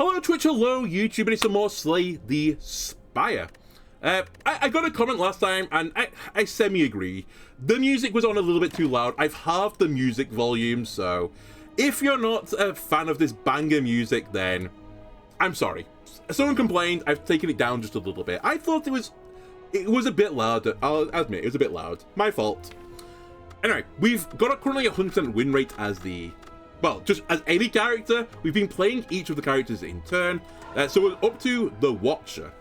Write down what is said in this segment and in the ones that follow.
Hello Twitch, hello YouTube, and it's some more Slay the Spire. I got a comment last time, and I semi-agree. The music was on a little bit too loud. I've halved the music volume, so if you're not a fan of this banger music, then I'm sorry. Someone complained, I've taken it down just a little bit. I thought it was a bit loud. I'll admit, it was a bit loud. My fault. Anyway, we've got currently a 100% win rate as the... Well, just as any character. We've been playing each of the characters in turn. So we're up to the Watcher.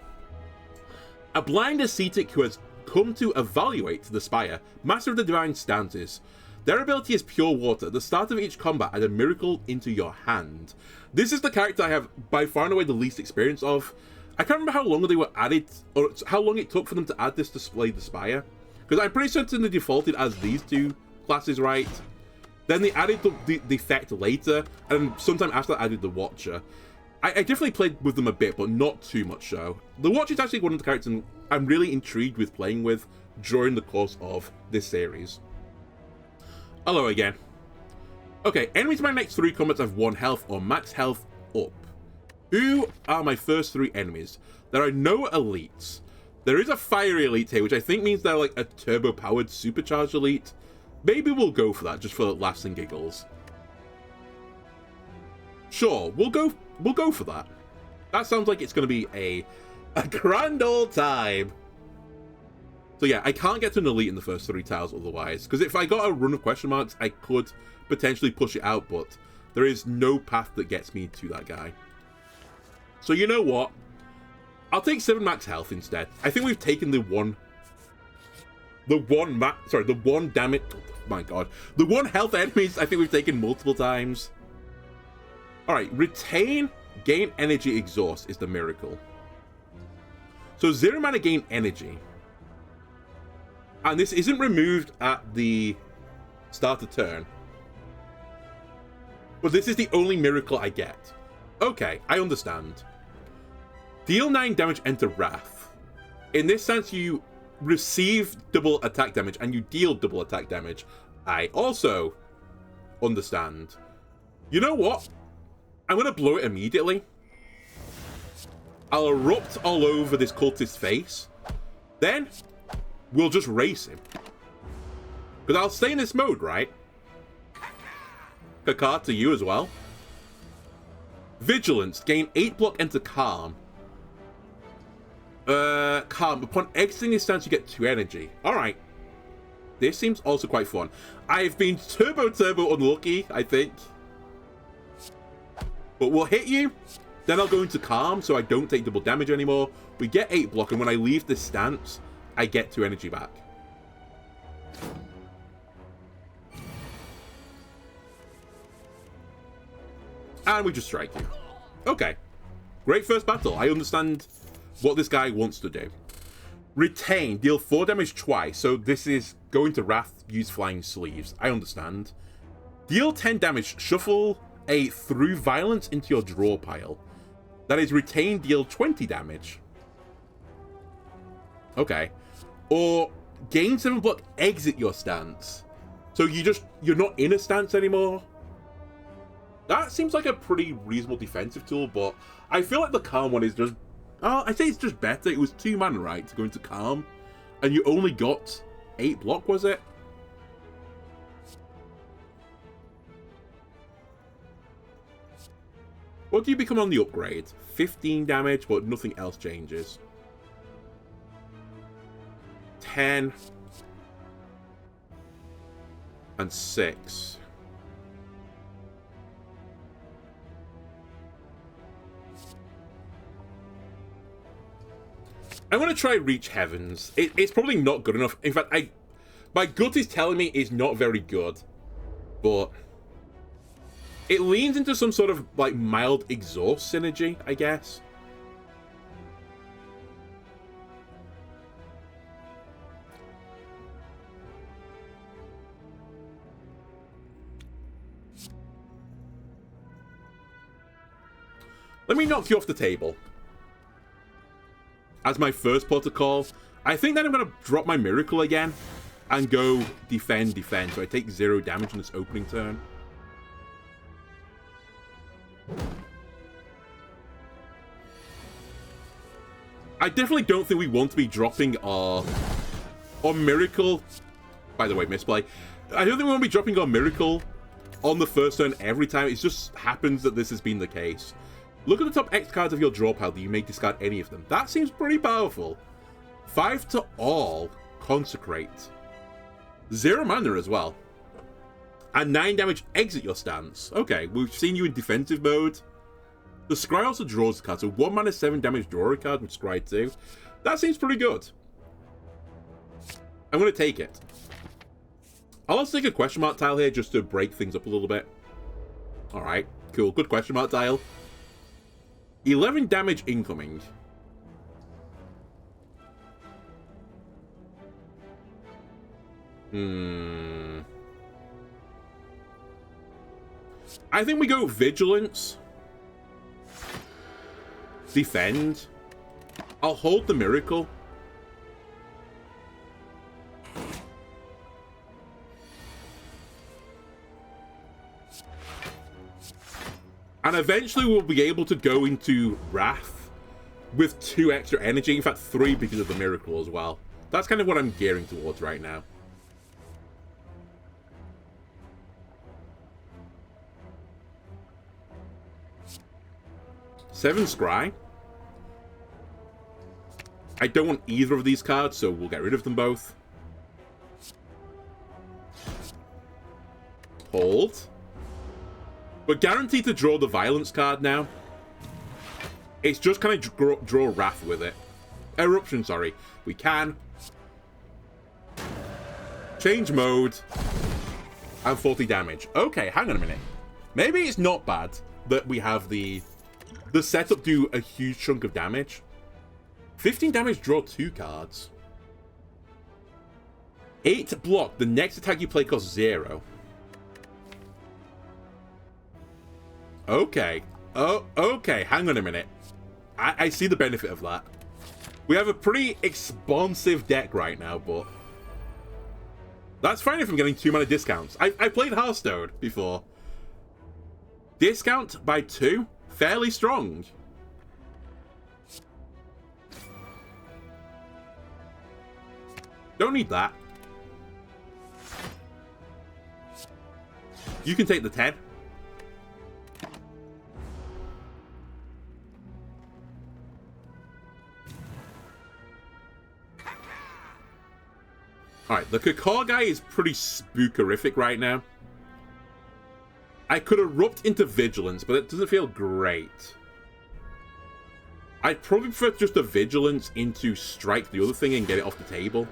A blind ascetic who has come to evaluate the Spire, master of the divine stances. Their ability is pure water. At the start of each combat, add a miracle into your hand. This is the character I have by far and away the least experience of. I can't remember how long they were added, or how long it took for them to add this to Slay the Spire. Because I'm pretty certain they defaulted as these two classes, right? Then they added the effect later, and sometime after that added the Watcher. I definitely played with them a bit, but not too much so. The Watcher is actually one of the characters I'm really intrigued with playing with during the course of this series. Hello again. Okay, enemies in my next 3 combats have 1 health or max health up. Who are my first 3 enemies? There are no elites. There is a fiery elite here, which I think means they're like a turbo-powered supercharged elite. Maybe we'll go for that, just for laughs and giggles. Sure, we'll go for that. That sounds like it's going to be a grand old time. So yeah, I can't get to an elite in the first 3 tiles otherwise, because if I got a run of question marks, I could potentially push it out, but there is no path that gets me to that guy. So you know what? I'll take 7 max health instead. I think we've taken the one damage. Oh my god. The 1 health enemies I think we've taken multiple times. Alright, retain, gain energy, exhaust is the miracle. So 0 mana gain energy. And this isn't removed at the start of turn. But this is the only miracle I get. Okay, I understand. Deal 9 damage, enter Wrath. In this sense, you receive double attack damage and you deal double attack damage. I also understand. You know what? I'm going to blow it immediately. I'll erupt all over this cultist's face. Then, we'll just race him. Because I'll stay in this mode, right? Kaka to you as well. Vigilance. Gain 8 block, enter Calm. Calm. Upon exiting this stance, you get 2 energy. Alright. This seems also quite fun. I've been turbo unlucky, I think. But we'll hit you. Then I'll go into Calm, so I don't take double damage anymore. We get 8 block, and when I leave this stance, I get 2 energy back. And we just strike you. Okay. Great first battle. I understand what this guy wants to do. Retain. Deal 4 damage twice. So this is going to Wrath, use Flying Sleeves. I understand. Deal 10 damage. Shuffle a Through Violence into your draw pile. That is retain, deal 20 damage. Okay. Or gain 7 block, exit your stance. So you're not in a stance anymore. That seems like a pretty reasonable defensive tool, but I feel like the Calm one is just... Oh, I say it's just better. It was 2 mana, right, to go into Calm. And you only got 8 block, was it? What do you become on the upgrade? 15 damage, but nothing else changes. 10. And 6. I'm going to try Reach Heavens. It's probably not good enough. In fact, my gut is telling me it's not very good. But it leans into some sort of like mild exhaust synergy, I guess. Let me knock you off the table. As my first protocol, I think then I'm going to drop my miracle again and go defend. So I take 0 damage in this opening turn. I definitely don't think we want to be dropping our Miracle. By the way, misplay. I don't think we want to be dropping our Miracle on the first turn every time. It just happens that this has been the case. Look at the top X cards of your draw pile that you may discard any of them. That seems pretty powerful. 5 to all. Consecrate. 0 mana as well. And 9 damage, exit your stance. Okay, we've seen you in defensive mode. The Scry also draws a card, so 1 mana, 7 damage, draw a card with Scry 2. That seems pretty good. I'm going to take it. I'll also take a question mark tile here just to break things up a little bit. Alright, cool. Good question mark tile. 11 damage incoming. I think we go Vigilance. Defend. I'll hold the Miracle. And eventually we'll be able to go into Wrath with 2 extra energy. In fact, 3 because of the Miracle as well. That's kind of what I'm gearing towards right now. Seven Scry. I don't want either of these cards, so we'll get rid of them both. Hold. We're guaranteed to draw the Violence card now. It's just kind of draw Wrath with it. Eruption, sorry. We can. Change mode. And 40 damage. Okay, hang on a minute. Maybe it's not bad that we have the setup do a huge chunk of damage. 15 damage, draw 2 cards. 8 block. The next attack you play costs 0. Okay. Oh, okay. Hang on a minute. I see the benefit of that. We have a pretty expansive deck right now, but that's fine if I'm getting 2 mana discounts. I played Hearthstone before. Discount by 2? Fairly strong. Don't need that. You can take the 10. Alright, the Kakar guy is pretty spookerific right now. I could erupt into Vigilance, but it doesn't feel great. I'd probably prefer just a Vigilance into Strike the other thing and get it off the table.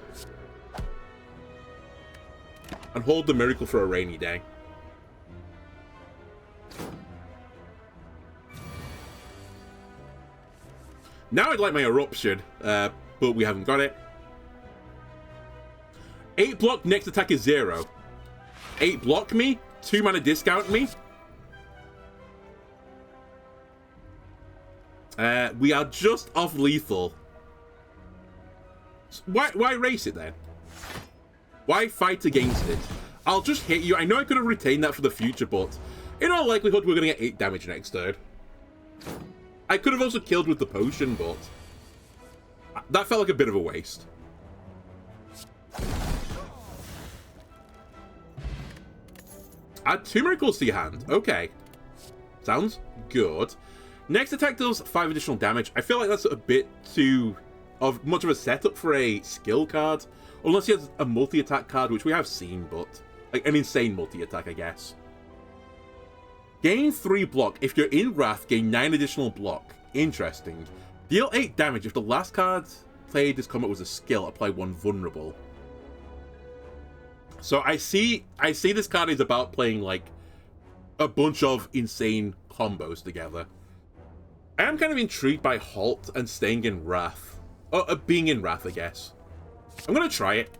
And hold the Miracle for a rainy day. Now I'd like my Eruption, but we haven't got it. 8 block, next attack is 0. 8 block me, 2 mana discount me. We are just off lethal. Why race it then? Why fight against it? I'll just hit you. I know I could have retained that for the future, but in all likelihood, we're going to get 8 damage next turn. I could have also killed with the potion, but that felt like a bit of a waste. Add 2 miracles to your hand. Okay. Sounds good. Next attack does 5 additional damage. I feel like that's a bit too much of a setup for a skill card. Unless he has a multi-attack card, which we have seen, but like an insane multi-attack, I guess. Gain 3 block. If you're in Wrath, gain 9 additional block. Interesting. Deal 8 damage. If the last card played this combat was a skill, apply 1 vulnerable. So I see this card is about playing like a bunch of insane combos together. I am kind of intrigued by Halt and staying in Wrath. Or being in Wrath, I guess. I'm going to try it.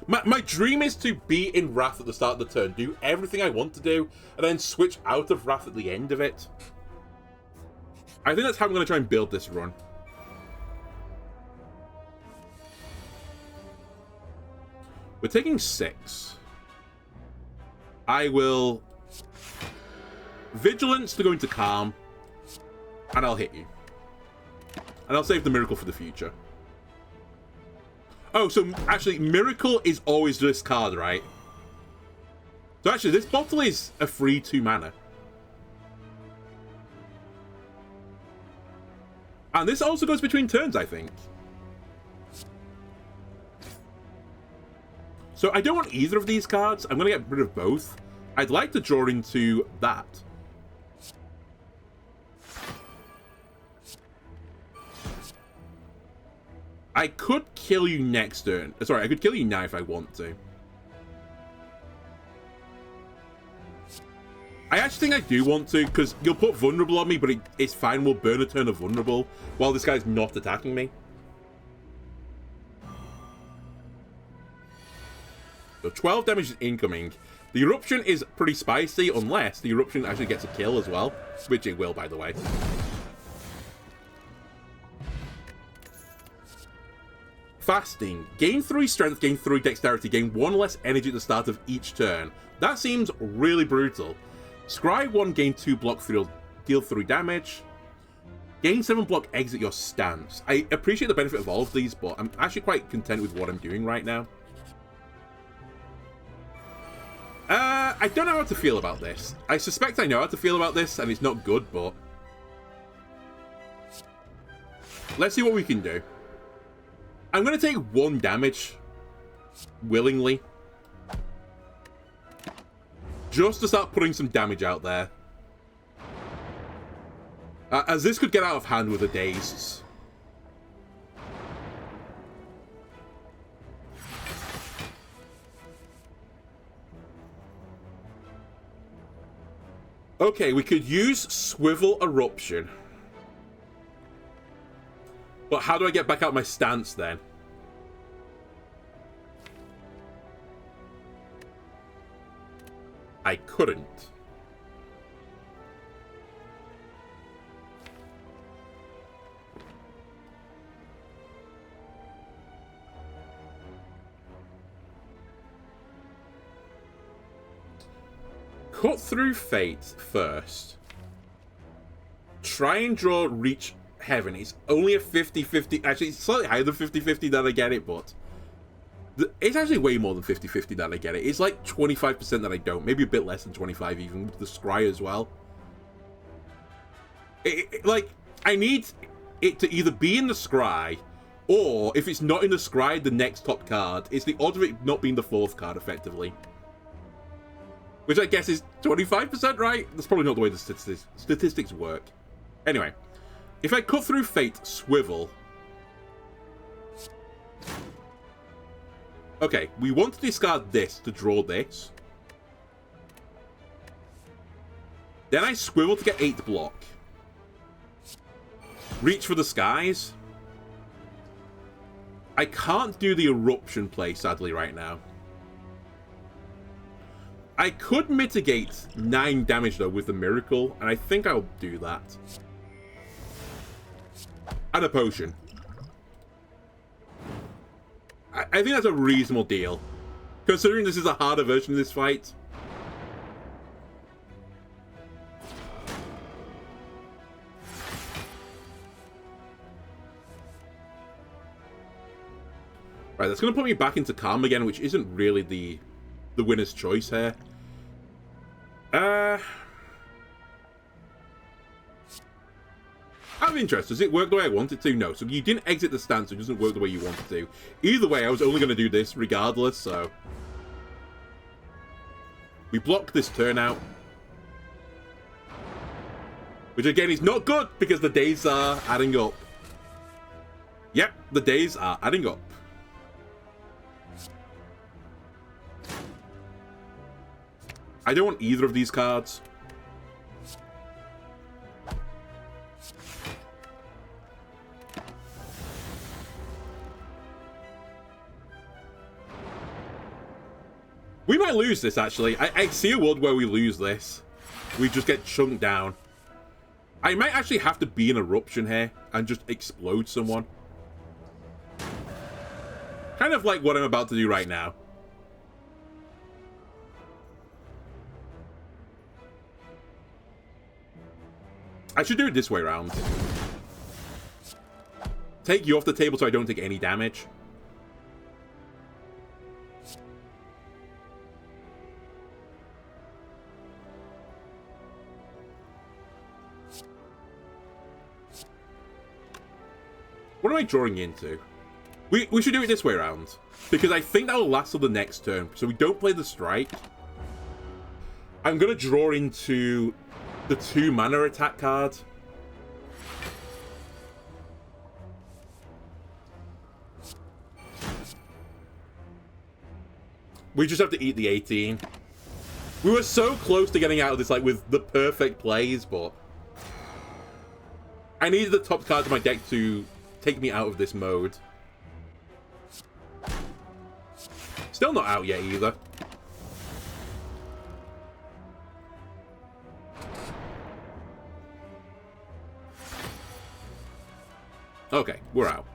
My dream is to be in Wrath at the start of the turn, do everything I want to do, and then switch out of Wrath at the end of it. I think that's how I'm going to try and build this run. We're taking 6. I will Vigilance to go into Calm, and I'll hit you. And I'll save the Miracle for the future. Oh, so actually, Miracle is always this card, right? So actually, this bottle is a free 2 mana. And this also goes between turns, I think. So I don't want either of these cards. I'm going to get rid of both. I'd like to draw into that. I could kill you next turn. Sorry, I could kill you now if I want to. I actually think I do want to, because you'll put vulnerable on me, but it's fine. We'll burn a turn of vulnerable while this guy's not attacking me. So 12 damage is incoming. The Eruption is pretty spicy, unless the Eruption actually gets a kill as well, which it will, by the way. Fasting. Gain 3 strength, gain 3 dexterity, gain 1 less energy at the start of each turn. That seems really brutal. Scry 1, gain 2 block, deal 3 damage. Gain 7 block, exit your stance. I appreciate the benefit of all of these, but I'm actually quite content with what I'm doing right now. I don't know how to feel about this. I suspect I know how to feel about this, and it's not good, but... let's see what we can do. I'm going to take 1 damage. Willingly. Just to start putting some damage out there. As this could get out of hand with the dazes. Okay, we could use Swivel Eruption. But how do I get back out my stance then? I couldn't. Cut through Fate first. Try and draw Reach Heaven. It's only a 50-50. Actually, it's slightly higher than 50-50 that I get it, but... it's actually way more than 50-50 that I get it. It's like 25% that I don't. Maybe a bit less than 25 even, with the Scry as well. Like, I need it to either be in the Scry, or if it's not in the Scry, the next top card. It's the odds of it not being the 4th card, effectively. Which I guess is 25%, right? That's probably not the way the statistics work. Anyway, if I cut through Fate, Swivel... okay, we want to discard this to draw this. Then I Swivel to get 8 block. Reach for the skies. I can't do the Eruption play, sadly, right now. I could mitigate 9 damage, though, with the Miracle, and I think I'll do that. And a Potion. I think that's a reasonable deal. Considering this is a harder version of this fight. Right, that's going to put me back into Calm again, which isn't really the winner's choice here. Out of interest, does it work the way I want it to? No. So you didn't exit the stance, so it doesn't work the way you want it to. Either way, I was only going to do this regardless, so... we block this turn out. Which again is not good, because the days are adding up. Yep, the days are adding up. I don't want either of these cards. We might lose this, actually. I see a world where we lose this. We just get chunked down. I might actually have to be an Eruption here and just explode someone. Kind of like what I'm about to do right now. I should do it this way around. take you off the table so I don't take any damage. What am I drawing into? We should do it this way around. Because I think that will last till the next turn. So we don't play the strike. I'm going to draw into the 2 mana attack card. We just have to eat the 18. We were so close to getting out of this, like, with the perfect plays, but I needed the top card of my deck to take me out of this mode. Still not out yet either. Okay, we're out.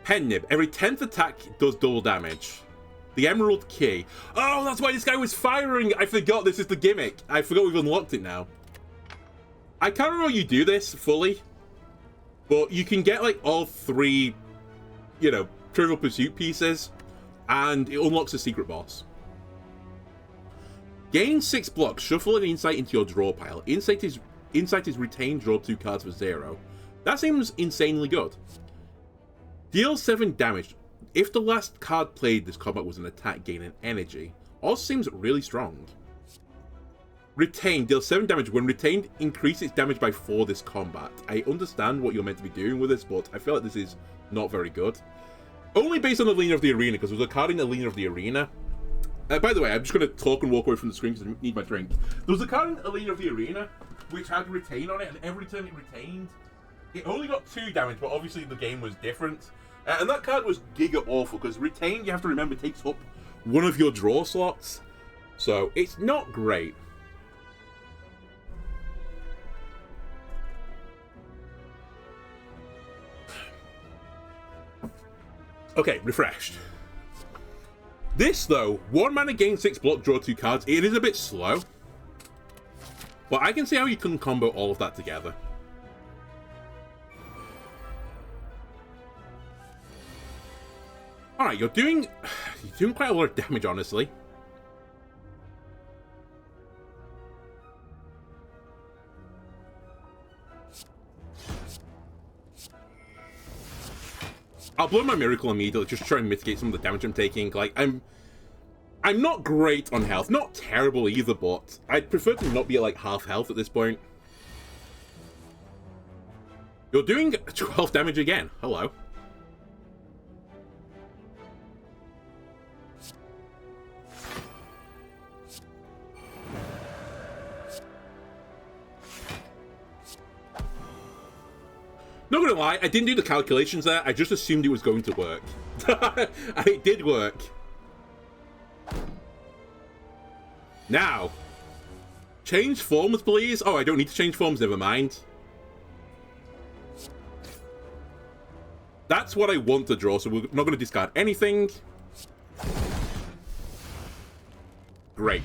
Pen Nib. Every 10th attack does double damage. The Emerald Key. Oh, that's why this guy was firing! I forgot this is the gimmick. I forgot we've unlocked it now. I can't remember how you do this fully. But you can get, like, all 3, you know, Trivial Pursuit pieces. And it unlocks a secret boss. Gain 6 blocks. Shuffle an insight into your draw pile. Insight is retained. Draw 2 cards for 0. That seems insanely good. Deal 7 damage. If the last card played this combat was an attack, gain an energy. Also seems really strong. Retain. Deal 7 damage. When retained, increase its damage by 4 this combat. I understand what you're meant to be doing with this, but I feel like this is not very good. Only based on the Leader of the Arena, because there was a card in the Leader of the Arena. By the way, I'm just going to talk and walk away from the screen because I need my drink. There was a card in the Leader of the Arena which had retain on it, and every time it retained, it only got 2 damage, but obviously the game was different. And that card was giga awful, because retain, you have to remember, takes up one of your draw slots. So, it's not great. Okay, refreshed. This, though, 1 mana, gain 6 block, draw 2 cards. It is a bit slow. But I can see how you can combo all of that together. Alright, you're doing quite a lot of damage, honestly. I'll blow my Miracle immediately, just try and mitigate some of the damage I'm taking. Like, I'm not great on health. Not terrible either, but I'd prefer to not be at, like, half health at this point. You're doing 12 damage again. Hello. Not gonna lie, I didn't do the calculations there. I just assumed it was going to work. And it did work. Now, change forms, please. Oh, I don't need to change forms, never mind. That's what I want to draw, so we're not going to discard anything. Great.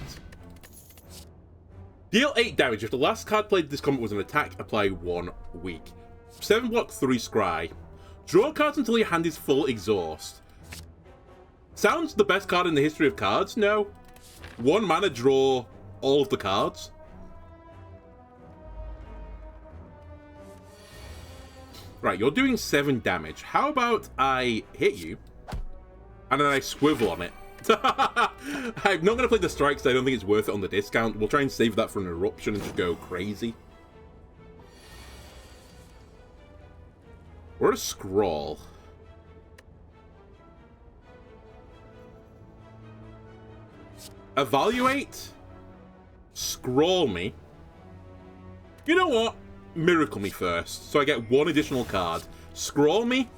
Deal 8 damage. If the last card played this combat was an attack, apply 1 weak. 7 block, 3 scry. Draw cards until your hand is full exhaust. Sounds the best card in the history of cards? No. 1 mana, draw all of the cards. Right, you're doing 7 damage. How about I hit you, and then I swivel on it? I'm not going to play the strikes, I don't think it's worth it on the discount. We'll try and save that for an eruption and just go crazy. Or a scroll. Evaluate. Scroll me. You know what? Miracle me first, so I get 1 additional card. Scroll me.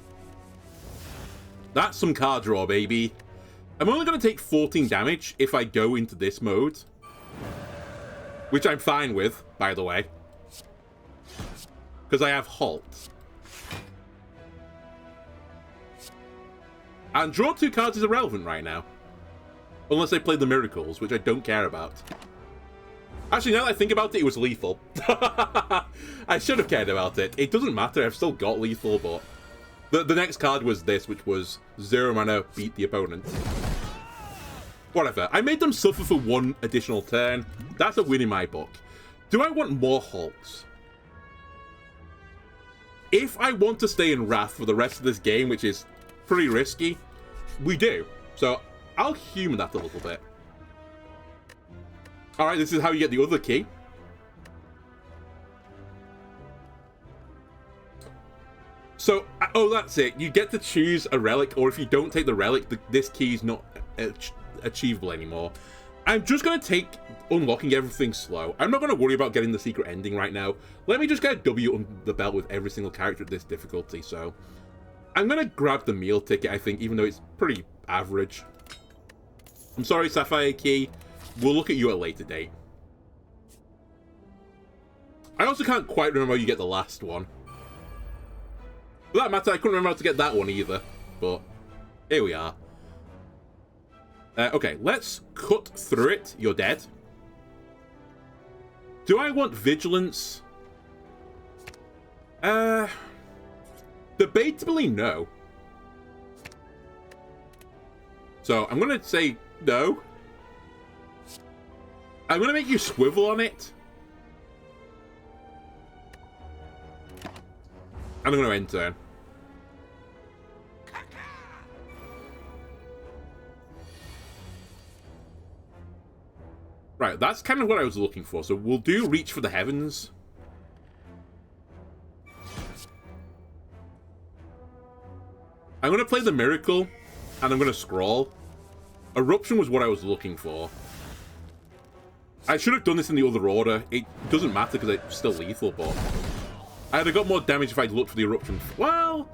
That's some card draw, baby. I'm only going to take 14 damage if I go into this mode. Which I'm fine with, by the way. Because I have Halt. And draw 2 cards is irrelevant right now. Unless I play the Miracles, which I don't care about. Actually, now that I think about it, it was lethal. I should have cared about it. It doesn't matter, I've still got lethal, but... The next card was this, which was 0 mana, beat the opponent. Whatever. I made them suffer for 1 additional turn. That's a win in my book. Do I want more halts? If I want to stay in Wrath for the rest of this game, which is pretty risky, we do. So I'll human that a little bit. Alright, this is how you get the other key. So, oh, that's it. You get to choose a relic, or if you don't take the relic, this key is not achievable anymore. I'm just going to take unlocking everything slow. I'm not going to worry about getting the secret ending right now. Let me just get a W on the belt with every single character at this difficulty. So, I'm going to grab the meal ticket, I think, even though it's pretty average. I'm sorry, Sapphire Key. We'll look at you at a later date. I also can't quite remember how you get the last one. For that matter, I couldn't remember how to get that one either, but here we are. Okay, let's cut through it. You're dead. Do I want Vigilance? Debatably, no. So, I'm going to say no. I'm going to make you swivel on it. And I'm going to end turn. Right, that's kind of what I was looking for. So we'll do Reach for the Heavens. I'm going to play the Miracle, and I'm going to scroll. Eruption was what I was looking for. I should have done this in the other order. It doesn't matter because it's still lethal, but... I'd have got more damage if I'd looked for the Eruption. Well,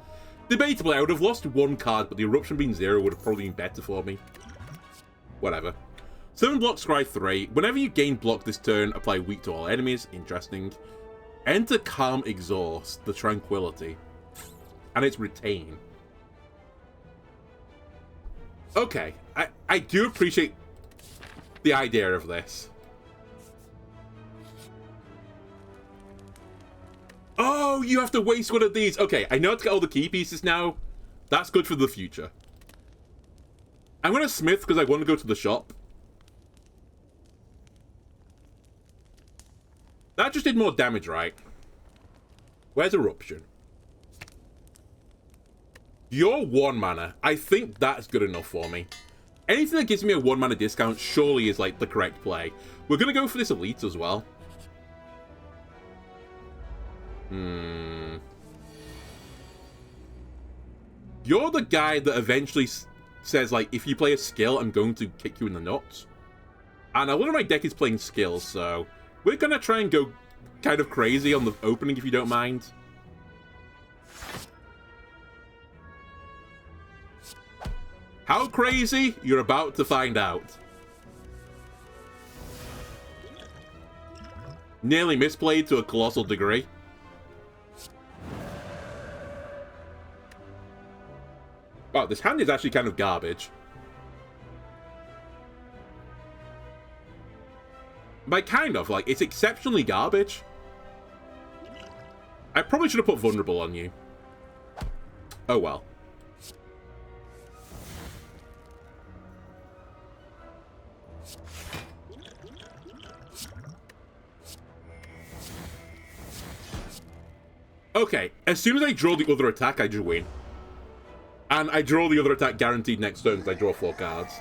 debatably, I would have lost 1 card, but the Eruption being 0 would have probably been better for me. Whatever. 7 block, scry 3. Whenever you gain block this turn, apply weak to all enemies. Interesting. Enter Calm Exhaust, the Tranquility. And it's Retain. Okay, I do appreciate the idea of this. Oh, you have to waste one of these. Okay, I know how to get all the key pieces now. That's good for the future. I'm going to smith because I want to go to the shop. That just did more damage, right? Where's Eruption? You're 1 mana. I think that's good enough for me. Anything that gives me a 1 mana discount surely is like the correct play. We're going to go for this Elite as well. You're the guy that eventually says, like, if you play a skill, I'm going to kick you in the nuts. And a lot of my deck is playing skills, so we're going to try and go kind of crazy on the opening, if you don't mind. How crazy? You're about to find out. Nearly misplayed to a colossal degree. Wow, this hand is actually kind of garbage. By kind of, like, it's exceptionally garbage. I probably should have put Vulnerable on you. Oh well. Okay, as soon as I draw the other attack, I just win. And I draw the other attack guaranteed next turn because I draw 4 cards.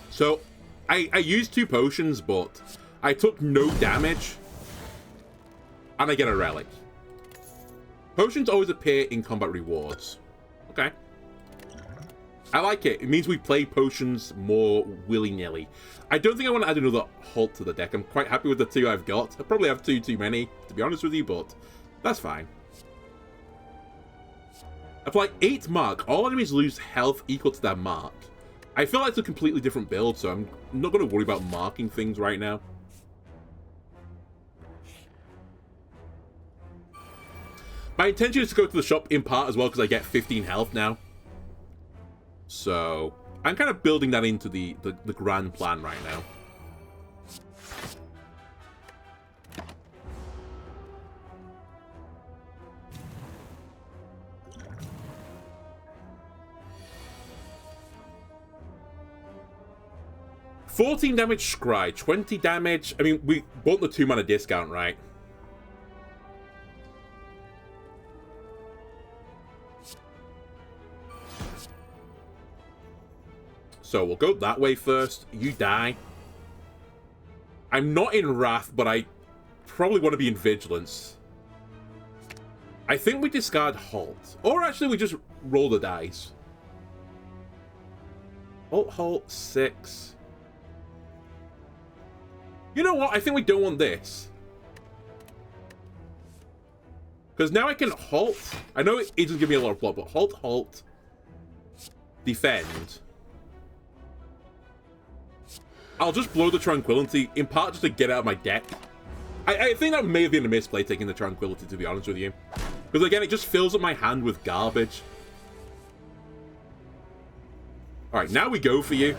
So, I used 2 potions, but I took no damage. And I get a relic. Potions always appear in combat rewards. Okay. I like it. It means we play potions more willy-nilly. I don't think I want to add another halt to the deck. I'm quite happy with the 2 I've got. I probably have 2 too many, to be honest with you, but that's fine. Apply 8 mark. All enemies lose health equal to their mark. I feel like it's a completely different build, so I'm not going to worry about marking things right now. My intention is to go to the shop in part as well because I get 15 health now. So, I'm kind of building that into the grand plan right now. 14 damage Scry, 20 damage. I mean, we bought the 2-mana discount, right? So we'll go that way first. You die. I'm not in Wrath, but I probably want to be in Vigilance. I think we discard Halt. Or actually, we just roll the dice. Halt, 6. You know what? I think we don't want this. Because now I can Halt. I know it doesn't give me a lot of block, but Halt, defend. I'll just blow the Tranquility, in part just to get out of my deck. I think that may have been a misplay, taking the Tranquility, to be honest with you. Because again, it just fills up my hand with garbage. Alright, now we go for you.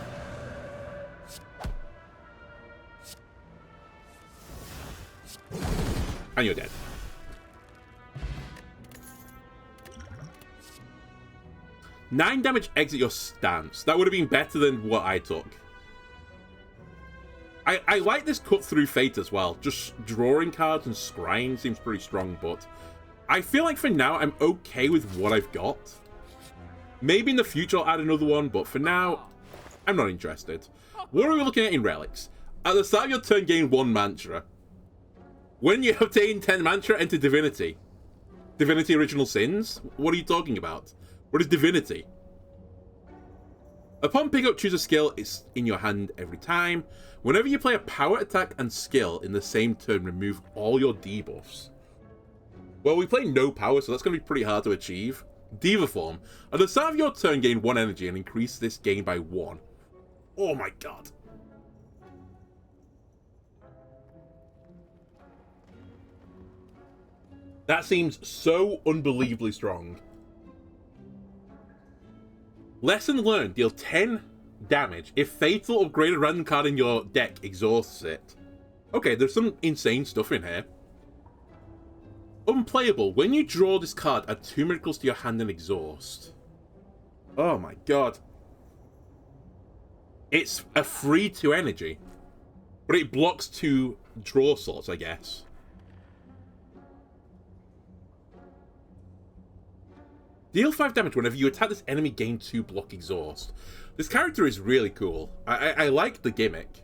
And you're dead. Nine damage, exit your stance. That would have been better than what I took. I like this cut through fate as well. Just drawing cards and scrying seems pretty strong, but I feel like for now I'm okay with what I've got. Maybe in the future I'll add another one, but for now, I'm not interested. What are we looking at in Relics? At the start of your turn, gain 1 mantra. When you obtain 10 mantra, enter Divinity. Divinity Original Sins? What are you talking about? What is Divinity? Upon pickup, choose a skill. It's in your hand every time. Whenever you play a power attack and skill in the same turn, remove all your debuffs. Well, we play no power, so that's going to be pretty hard to achieve. Diva form. At the start of your turn, gain 1 energy and increase this gain by 1. Oh my god. That seems so unbelievably strong. Lesson learned. Deal 10 damage if fatal or greater random card in your deck exhausts it. Okay, there's some insane stuff in here. Unplayable. When you draw this card, add 2 miracles to your hand and exhaust. Oh my god. It's a free 2 energy. But it blocks 2 draw slots, I guess. Deal 5 damage whenever you attack this enemy, gain 2 block exhaust. This character is really cool. I like the gimmick.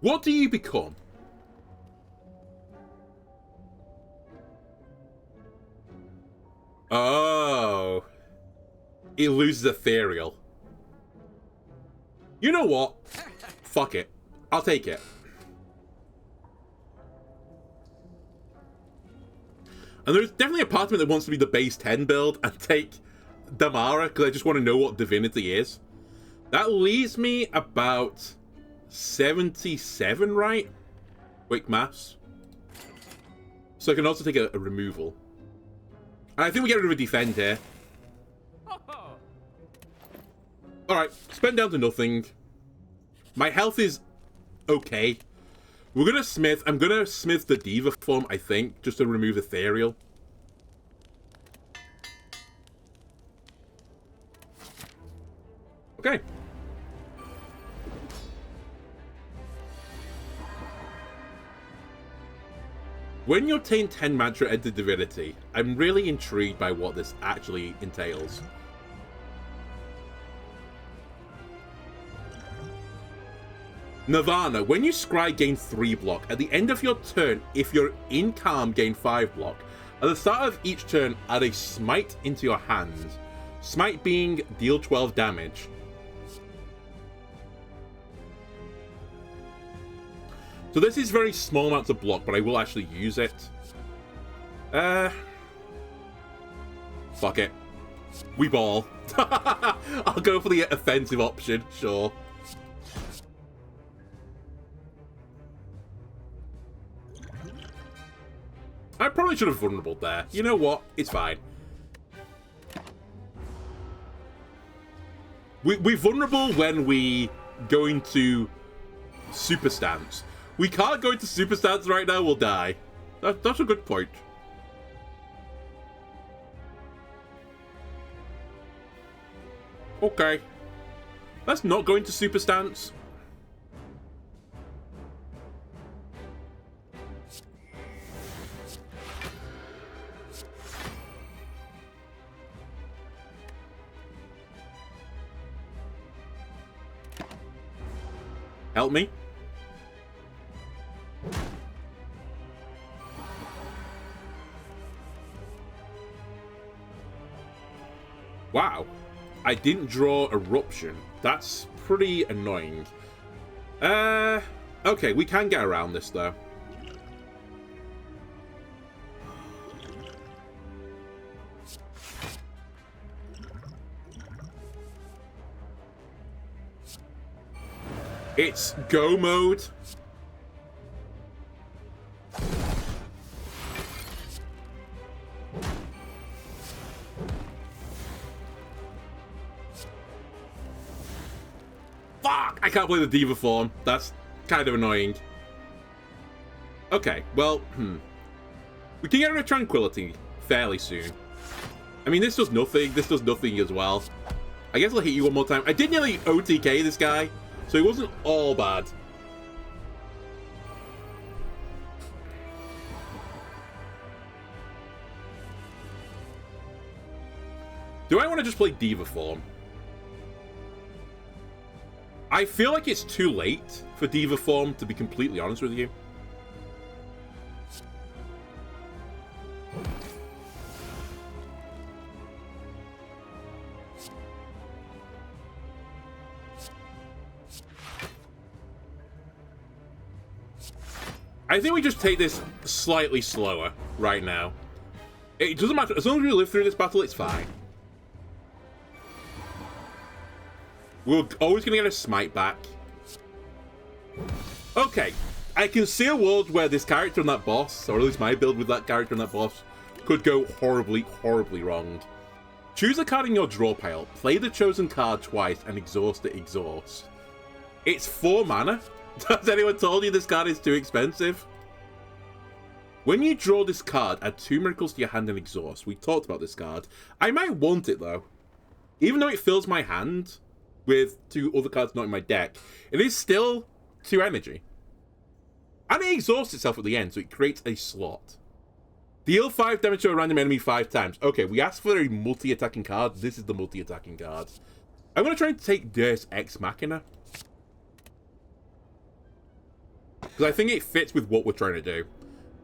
What do you become? Oh. It loses Ethereal. You know what? Fuck it. I'll take it. And there's definitely a part of me that wants to be the base 10 build and take Damara, because I just want to know what Divinity is. That leaves me about 77, right? Quick maths. So I can also take a removal. And I think we get rid of a defend here. Alright, spend down to nothing. My health is okay. We're gonna smith. I'm gonna smith the Diva form, I think, just to remove Ethereal. Okay. When you obtain 10 mantra, enter Divinity. I'm really intrigued by what this actually entails. Nirvana. When you scry, gain 3 block. At the end of your turn, if you're in Calm, gain 5 block. At the start of each turn, add a Smite into your hand. Smite being deal 12 damage. So this is very small amounts of block, but I will actually use it. Fuck it. We ball. I'll go for the offensive option, sure. I probably should have vulnerable there. You know what? It's fine. We vulnerable when we go into super stance. We can't go into super stance right now, we'll die. That's a good point. Okay. Let's not go into super stance. Help me. Wow. I didn't draw Eruption. That's pretty annoying. Okay, we can get around this, though. It's go mode. Fuck! I can't play the Diva form. That's kind of annoying. Okay, well, we can get rid of Tranquility fairly soon. I mean, this does nothing. This does nothing as well. I guess I'll hit you one more time. I did nearly OTK this guy, so it wasn't all bad. Do I want to just play Diva form? I feel like it's too late for Diva form, to be completely honest with you. I think we just take this slightly slower right now. It doesn't matter. As long as we live through this battle, it's fine. We're always going to get a smite back. Okay. I can see a world where this character and that boss, or at least my build with that character and that boss, could go horribly, horribly wrong. Choose a card in your draw pile, play the chosen card twice, and exhaust it, exhaust. It's 4 mana. Has anyone told you this card is too expensive? When you draw this card, add 2 miracles to your hand and exhaust. We talked about this card. I might want it, though. Even though it fills my hand with 2 other cards not in my deck, it is still 2 energy. And it exhausts itself at the end, so it creates a slot. Deal 5 damage to a random enemy 5 times. Okay, we asked for a multi-attacking card. This is the multi-attacking card. I'm going to try and take Deus Ex Machina. Because I think it fits with what we're trying to do.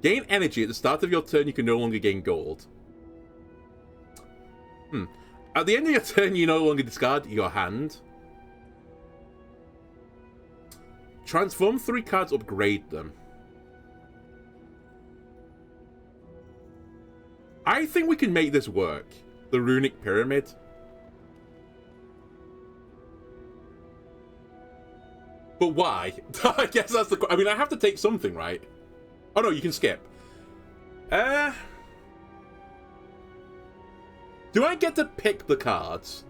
Gain energy. At the start of your turn, you can no longer gain gold. At the end of your turn, you no longer discard your hand. Transform 3 cards, upgrade them. I think we can make this work. The Runic Pyramid. But why? I guess that's the... I mean, I have to take something, right? Oh, no, you can skip. Do I get to pick the cards?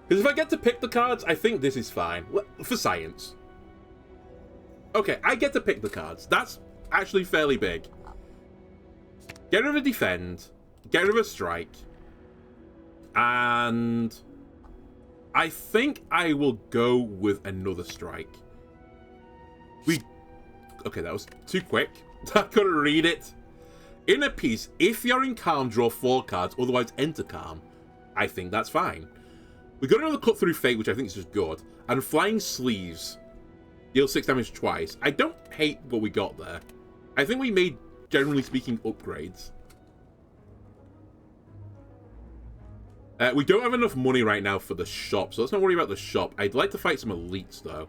Because if I get to pick the cards, I think this is fine. For science. Okay, I get to pick the cards. That's actually fairly big. Get rid of a defend. Get rid of a strike. And... I think I will go with another strike. Okay, that was too quick. I couldn't read it. In a piece, if you're in Calm, draw 4 cards, otherwise enter Calm. I think that's fine. We got another Cut Through Fate, which I think is just good. And Flying Sleeves. Deal 6 damage twice. I don't hate what we got there. I think we made, generally speaking, upgrades. We don't have enough money right now for the shop, so let's not worry about the shop. I'd like to fight some elites, though.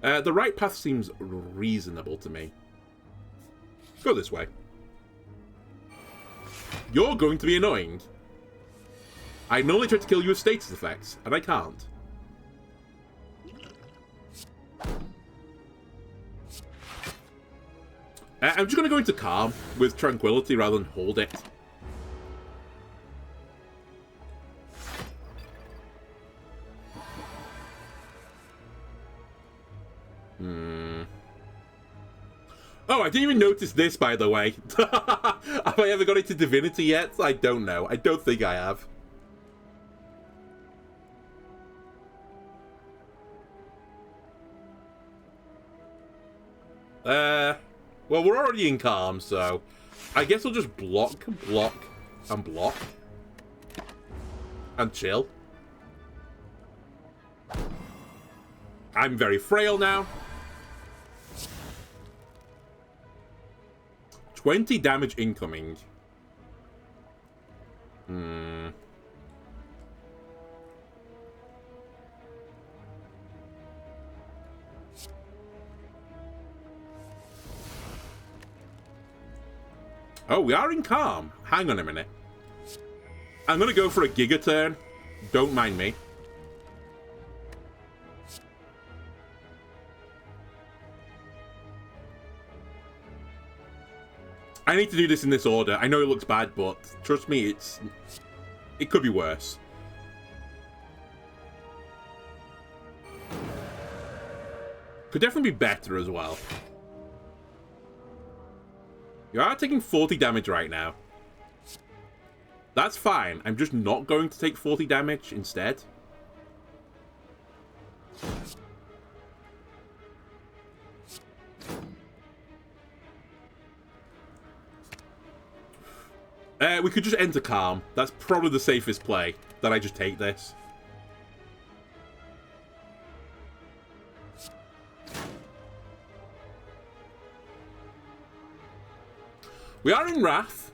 The right path seems reasonable to me. Go this way. You're going to be annoying. I normally try to kill you with status effects, and I can't. I'm just going to go into Calm with Tranquility rather than hold it. Oh, I didn't even notice this, by the way. Have I ever got into Divinity yet? I don't know. I don't think I have. Well, we're already in calm, so I guess I'll just block, block, and block. And chill. I'm very frail now. 20 damage incoming. Oh, we are in calm. Hang on a minute. I'm going to go for a Giga turn. Don't mind me. I need to do this in this order. I know it looks bad, but trust me, it could be worse. Could definitely be better as well. You are taking 40 damage right now. That's fine. I'm just not going to take 40 damage instead. We could just enter calm. That's probably the safest play, that I just take this. We are in Wrath.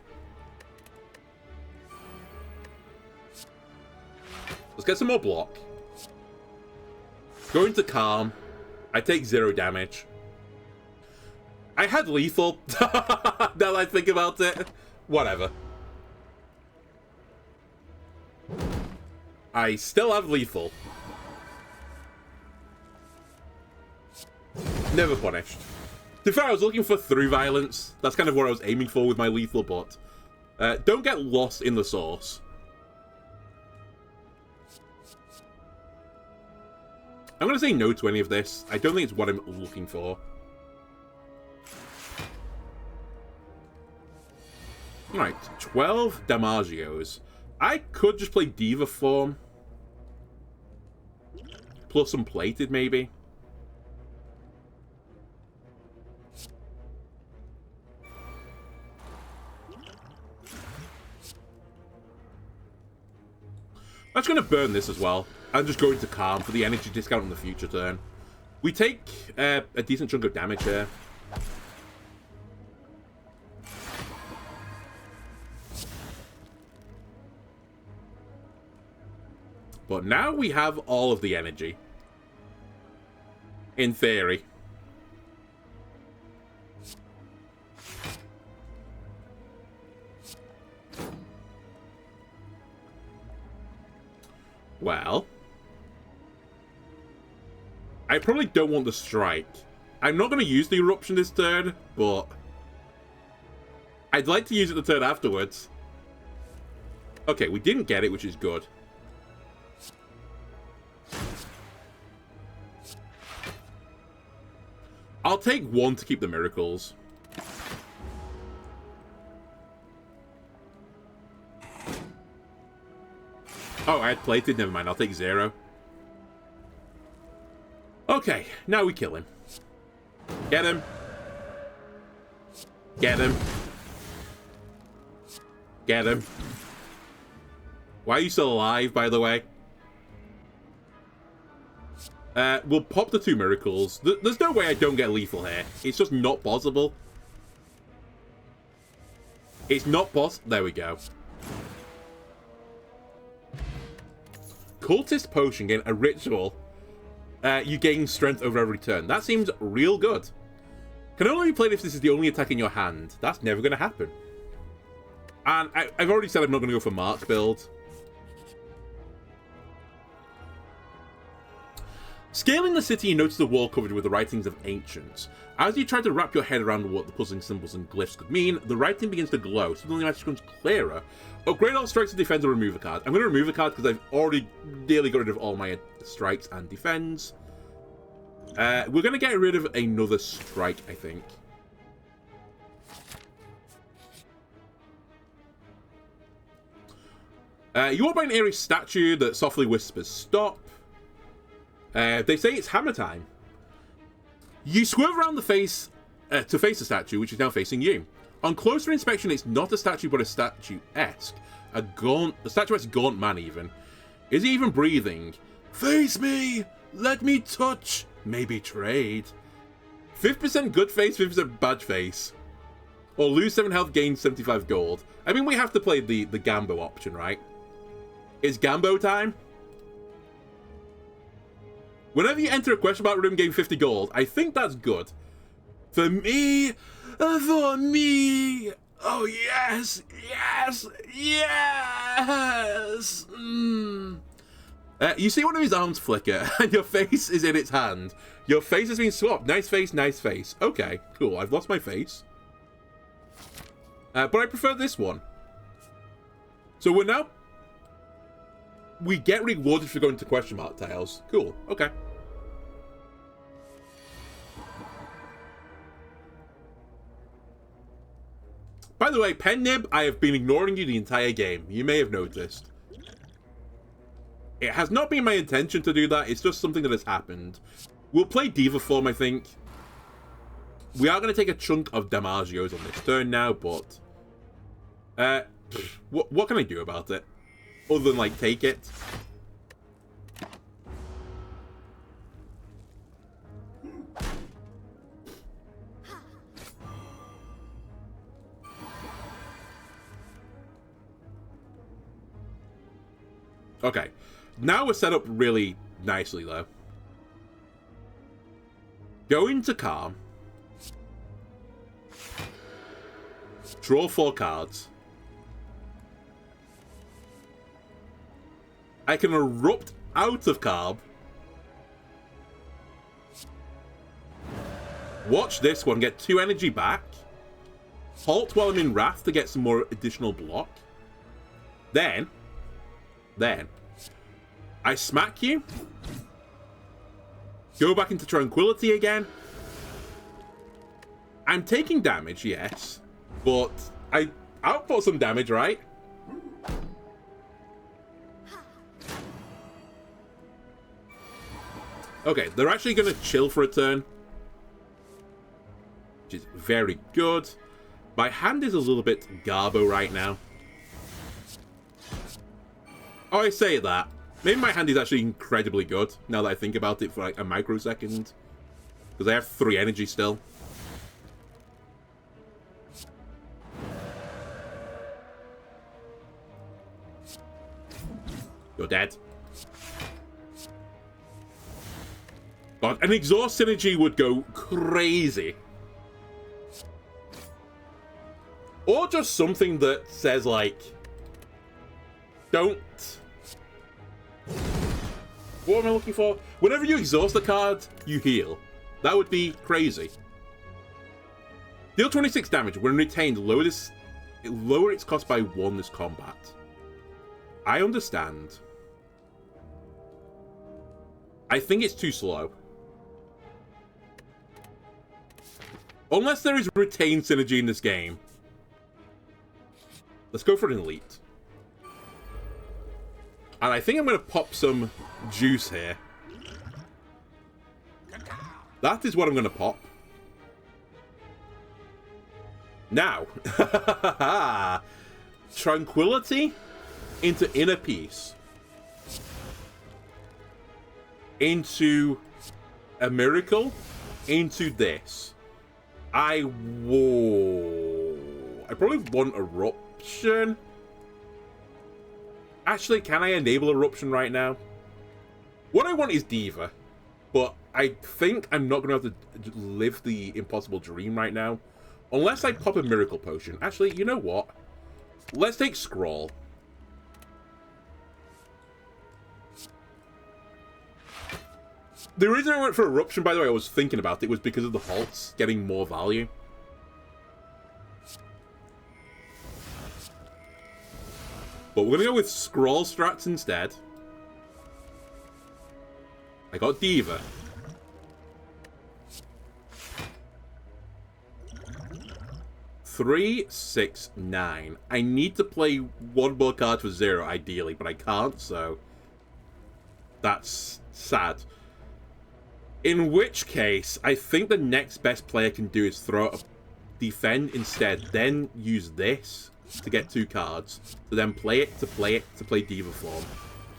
Let's get some more block. Go into calm. I take 0 damage. I had lethal. Now that I think about it. Whatever. I still have lethal. Never punished. To be fair, I was looking for through violence. That's kind of what I was aiming for with my lethal, but don't get lost in the source. I'm going to say no to any of this. I don't think it's what I'm looking for. Alright, 12 Damagios. I could just play Diva form. Plus some plated, maybe. I'm just going to burn this as well. And just go into calm for the energy discount on the future turn. We take a decent chunk of damage here. But now we have all of the energy. In theory. Well, I probably don't want the strike. I'm not going to use the eruption this turn, but I'd like to use it the turn afterwards. Okay, we didn't get it, which is good. I'll take 1 to keep the miracles. Oh, I had plated. Never mind. I'll take 0. Okay, now we kill him. Get him. Get him. Get him. Why are you still alive, by the way? We'll pop the 2 miracles. There's no way I don't get lethal here. It's just not possible. It's not possible. There we go. Cultist Potion, gain a ritual. You gain strength over every turn. That seems real good. Can only be played if this is the only attack in your hand. That's never going to happen. And I've already said I'm not going to go for Mark build. Scaling the city, you notice the wall covered with the writings of ancients. As you try to wrap your head around what the puzzling symbols and glyphs could mean, the writing begins to glow. Suddenly the message becomes clearer. Upgrade all strikes to defend or remove a card. I'm going to remove a card because I've already nearly got rid of all my strikes and defends. We're going to get rid of another strike, I think. You are by an eerie statue that softly whispers, "Stop." They say it's hammer time. You swerve around the face to face the statue, which is now facing you. On closer inspection, it's not a statue, but a statuesque. A statuesque gaunt man, even. Is he even breathing? Face me! Let me touch! Maybe trade. 50% good face, 50% bad face. Or lose 7 health, gain 75 gold. I mean, we have to play the Gambo option, right? It's Gambo time? Whenever you enter a question about room, gain 50 gold. I think that's good. For me... For me... Oh, yes! Yes! Yes! You see one of his arms flicker, and your face is in its hand. Your face has been swapped. Nice face, nice face. Okay, cool. I've lost my face. But I prefer this one. So we're now... We get rewarded for going to question mark tiles. Cool. Okay. By the way, Pennib, I have been ignoring you the entire game. You may have noticed. It has not been my intention to do that. It's just something that has happened. We'll play Diva form, I think. We are going to take a chunk of Damagios on this turn now, but... what can I do about it? Other than, like, take it? Okay. Now we're set up really nicely, though. Go into Calm. Draw 4 cards. I can erupt out of Calm. Watch this one, get 2 energy back. Halt while I'm in Wrath to get some more additional block. Then, I smack you. Go back into Tranquility again. I'm taking damage, yes. But I output some damage, right? Okay, they're actually going to chill for a turn. Which is very good. My hand is a little bit garbo right now. Oh, I say that. Maybe my hand is actually incredibly good, now that I think about it for like a microsecond. Because I have 3 energy still. You're dead. But an exhaust synergy would go crazy. Or just something that says like, don't... What am I looking for? Whenever you exhaust a card, you heal. That would be crazy. Deal 26 damage. When retained, lower its cost by 1 this combat. I understand. I think it's too slow. Unless there is retained synergy in this game. Let's go for an elite. And I think I'm going to pop some juice here. That is what I'm going to pop. Now. Tranquility into Inner Peace. Into a Miracle. Into this. I probably want Eruption. Actually, can I enable Eruption right now? What I want is Diva. But I think I'm not going to have to live the impossible dream right now. Unless I pop a Miracle Potion. Actually, you know what? Let's take Scroll. The reason I went for Eruption, by the way, I was thinking about it, was because of the halts getting more value. But we're going to go with Scroll strats instead. I got Diva. Three, 6, 9. I need to play 1 more card for 0, ideally, but I can't, so... That's sad. In which case, I think the next best player can do is throw a defend instead, then use this to get 2 cards, to then play it, to play Diva Form.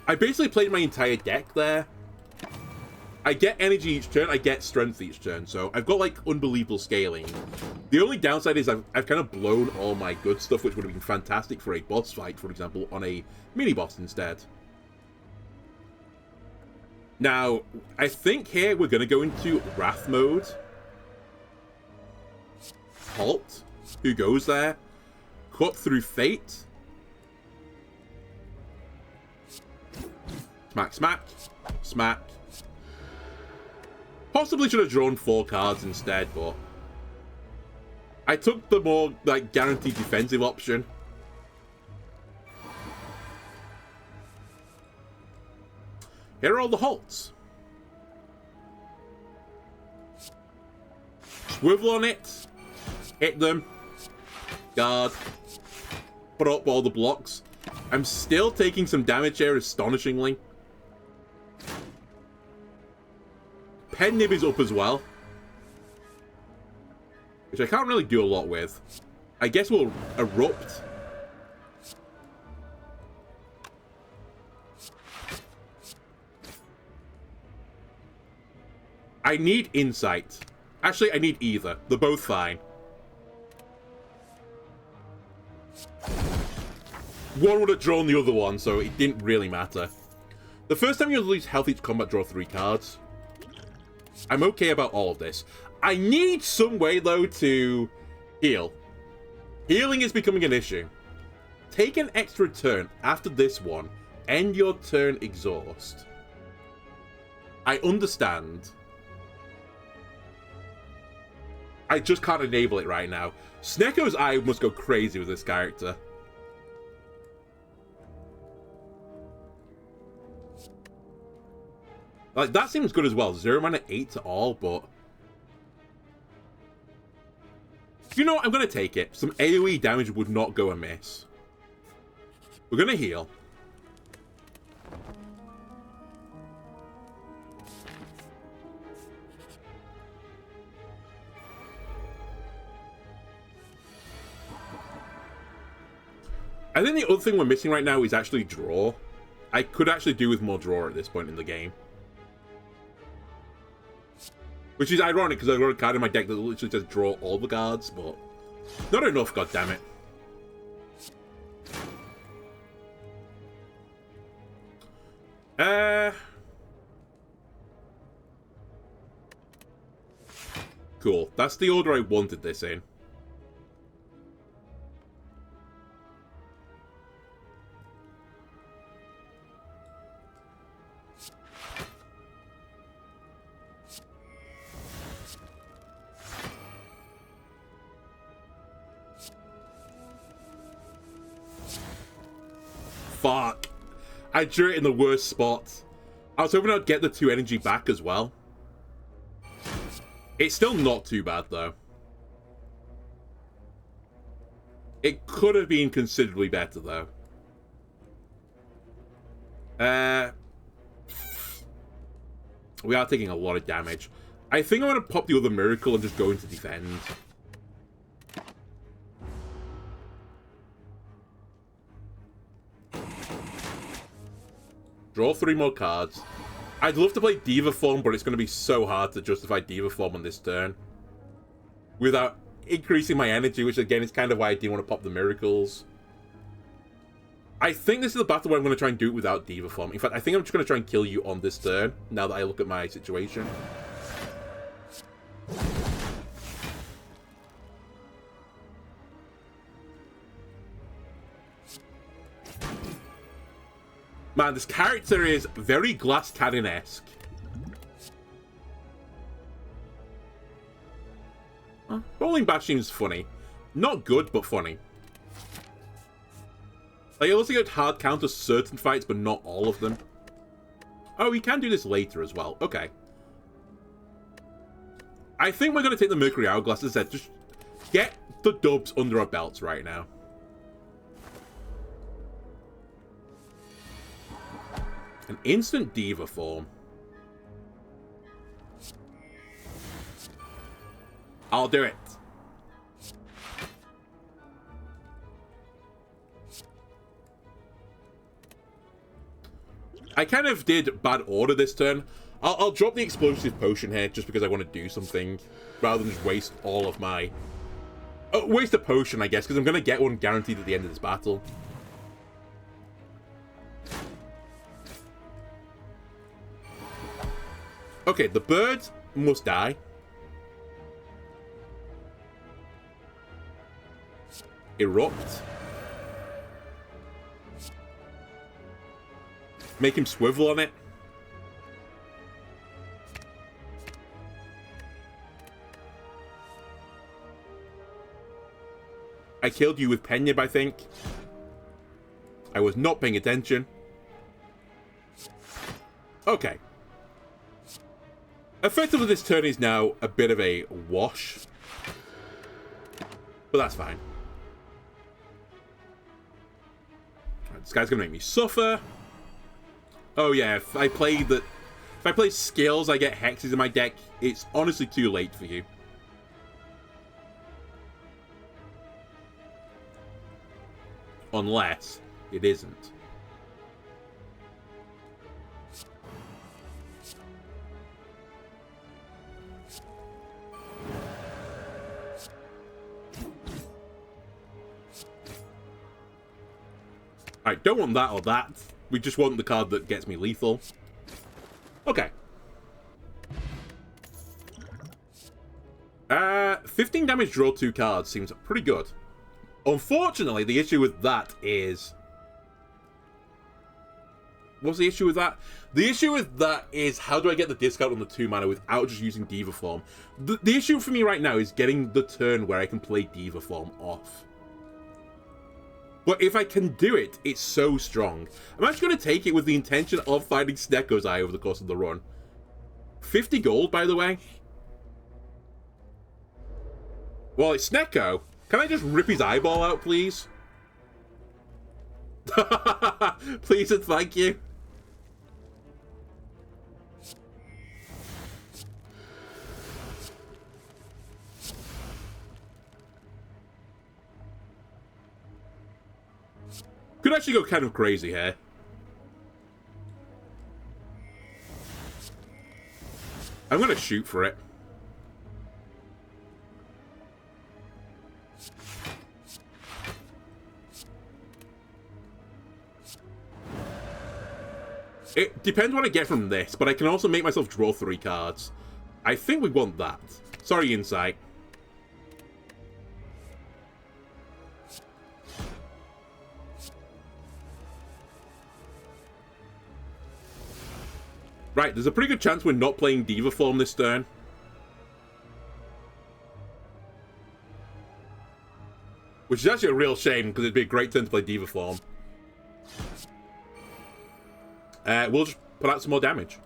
I basically played my entire deck there. I get energy each turn, I get strength each turn, so I've got, like, unbelievable scaling. The only downside is I've kind of blown all my good stuff, which would have been fantastic for a boss fight, for example, on a mini-boss instead. Now, I think here we're going to go into Wrath mode. Halt. Who goes there? Cut through Fate. Smack, smack. Smack. Possibly should have drawn 4 cards instead, but I took the more, like, guaranteed defensive option. Here are all the halts. Swivel on it. Hit them. Guard. Put up all the blocks. I'm still taking some damage here, astonishingly. Pen Nib is up as well, which I can't really do a lot with. I guess we'll erupt. I need insight. Actually, I need either. They're both fine. One would have drawn the other one, so it didn't really matter. The first time you lose health each combat, draw 3 cards. I'm okay about all of this. I need some way, though, to heal. Healing is becoming an issue. Take an extra turn after this one. End your turn exhaust. I understand. I just can't enable it right now. Sneko's eye must go crazy with this character. Like, that seems good as well. 0 mana 8 to all, but... You know what? I'm going to take it. Some AoE damage would not go amiss. We're going to heal. I think the other thing we're missing right now is actually draw. I could actually do with more draw at this point in the game. Which is ironic, because I've got a card in my deck that literally says draw all the cards, but... Not enough, goddammit. Cool. That's the order I wanted this in. Fuck. I drew it in the worst spot. I was hoping I'd get the 2 energy back as well. It's still not too bad, though. It could have been considerably better, though. We are taking a lot of damage. I think I'm going to pop the other miracle and just go into defend. Draw 3 more cards. I'd love to play Diva Form, but it's going to be so hard to justify Diva Form on this turn. Without increasing my energy, which again is kind of why I didn't want to pop the miracles. I think this is the battle where I'm going to try and do it without Diva Form. In fact, I think I'm just going to try and kill you on this turn, now that I look at my situation. Man, this character is very Glass Cannon-esque. Rolling Bash seems funny. Not good, but funny. Like, it looks like it hard counters certain fights, but not all of them. Oh, we can do this later as well. Okay. I think we're going to take the Mercury Hourglass instead. Just get the dubs under our belts right now. An instant Diva Form. I'll do it. I kind of did bad order this turn. I'll drop the explosive potion here just because I want to do something rather than just waste all of my... waste a potion, I guess, because I'm going to get one guaranteed at the end of this battle. Okay, the bird must die. Erupt. Make him swivel on it. I killed you with Penyab, I think. I was not paying attention. Okay. Effectively, this turn is now a bit of a wash. But that's fine. This guy's gonna make me suffer. Oh yeah, if I play skills, I get hexes in my deck. It's honestly too late for you. Unless it isn't. I don't want that or that. We just want the card that gets me lethal. Okay. 15 damage, draw 2 cards seems pretty good. Unfortunately, the issue with that is... What's the issue with that? The issue with that is how do I get the discount on the 2 mana without just using Diva Form? The issue for me right now is getting the turn where I can play Diva Form off. But if I can do it, it's so strong. I'm actually going to take it with the intention of finding Snecko's Eye over the course of the run. 50 gold, by the way. Well, it's Snecko. Can I just rip his eyeball out, please? Please and thank you. Could actually go kind of crazy here. I'm going to shoot for it. It depends what I get from this, but I can also make myself draw 3 cards. I think we want that. Sorry, Insight. Right, there's a pretty good chance we're not playing Diva Form this turn. Which is actually a real shame, because it'd be a great turn to play Diva Form. We'll just put out some more damage.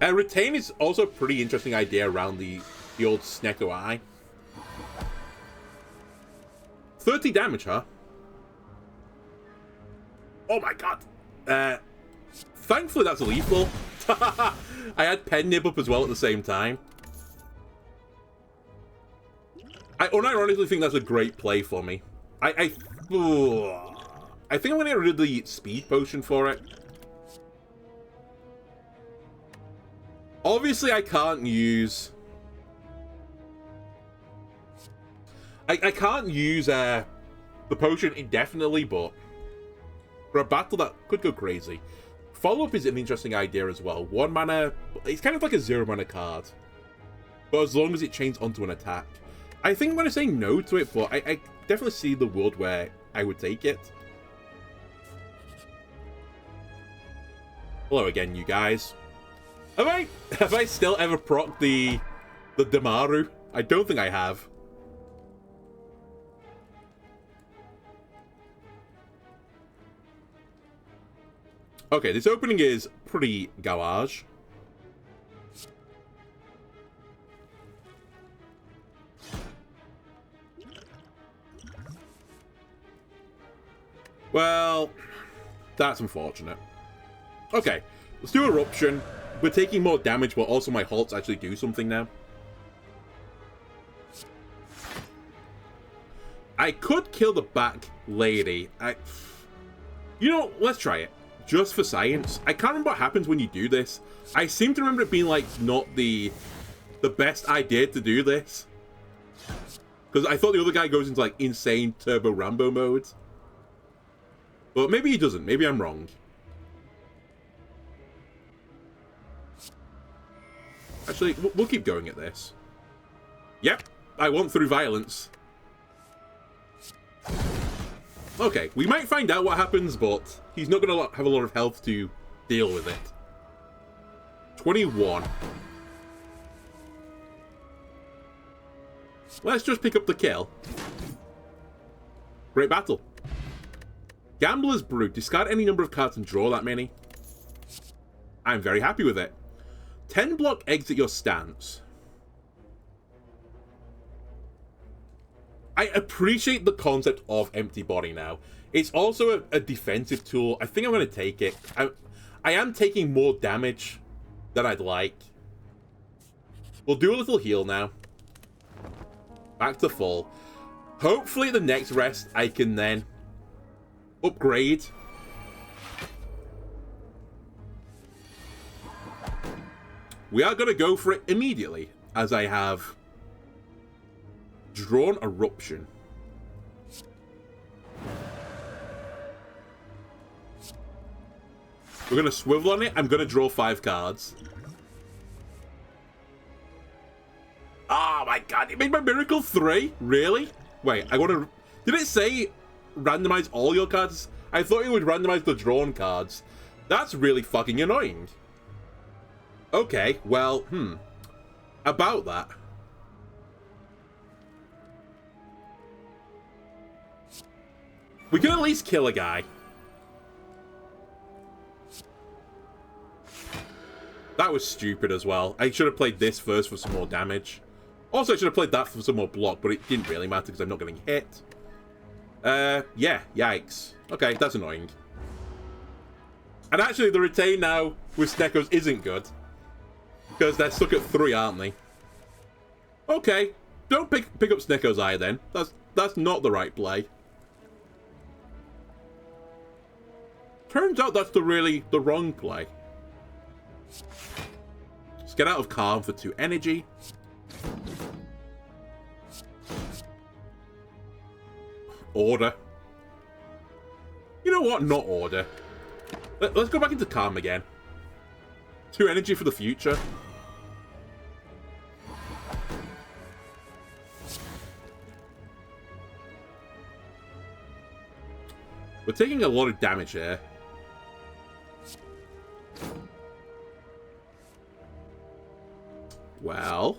Retain is also a pretty interesting idea around the old Snecko Eye. 30 damage, huh? Oh my god. Thankfully that's lethal. I had Penyab up as well at the same time. I unironically think that's a great play for me. I think I'm going to get rid of the speed potion for it. Obviously, I can't use... I can't use the potion indefinitely, but for a battle that could go crazy. Follow-up is an interesting idea as well. 1 mana... It's kind of like a 0 mana card. But as long as it chains onto an attack. I think I'm going to say no to it, but I definitely see the world where I would take it. Hello again, you guys. Have I still ever procced the Damaru? I don't think I have. Okay, this opening is pretty garbage. Well, that's unfortunate. Okay, let's do Eruption. we're taking more damage, but also my halts actually do something now. I could kill the back lady. You know, let's try it. Just for science. I can't remember what happens when you do this. I seem to remember it being, like, not the best idea to do this. Because I thought the other guy goes into, like, insane Turbo Rambo mode. But maybe he doesn't. Maybe I'm wrong. Actually, we'll keep going at this. Yep, I want through violence. Okay, we might find out what happens, but he's not going to have a lot of health to deal with it. 21. Let's just pick up the kill. Great battle. Gambler's Brew. Discard any number of cards and draw that many. I'm very happy with it. 10 block exit your stance. I appreciate the concept of Empty Body now. It's also a defensive tool. I think I'm going to take it. I am taking more damage than I'd like. We'll do a little heal now. Back to full. Hopefully the next rest I can then upgrade. We are going to go for it immediately, as I have drawn Eruption. We're going to swivel on it. I'm going to draw 5 cards. Oh my god, it made my miracle 3? Really? Wait, I want to... Did it say randomize all your cards? I thought it would randomize the drawn cards. That's really fucking annoying. Okay, well, about that. We can at least kill a guy. That was stupid as well. I should have played this first for some more damage. Also, I should have played that for some more block, but it didn't really matter because I'm not getting hit. Yeah, yikes. Okay, that's annoying. And actually, the retain now with Sneckos isn't good. Because they're stuck at 3, aren't they? Okay, don't pick up Sneckos' Eye then. That's not the right play. Turns out that's the wrong play. Let's get out of Calm for 2 energy. Order. You know what? Not Order. Let's go back into Calm again. 2 energy for the future. We're taking a lot of damage here. Well,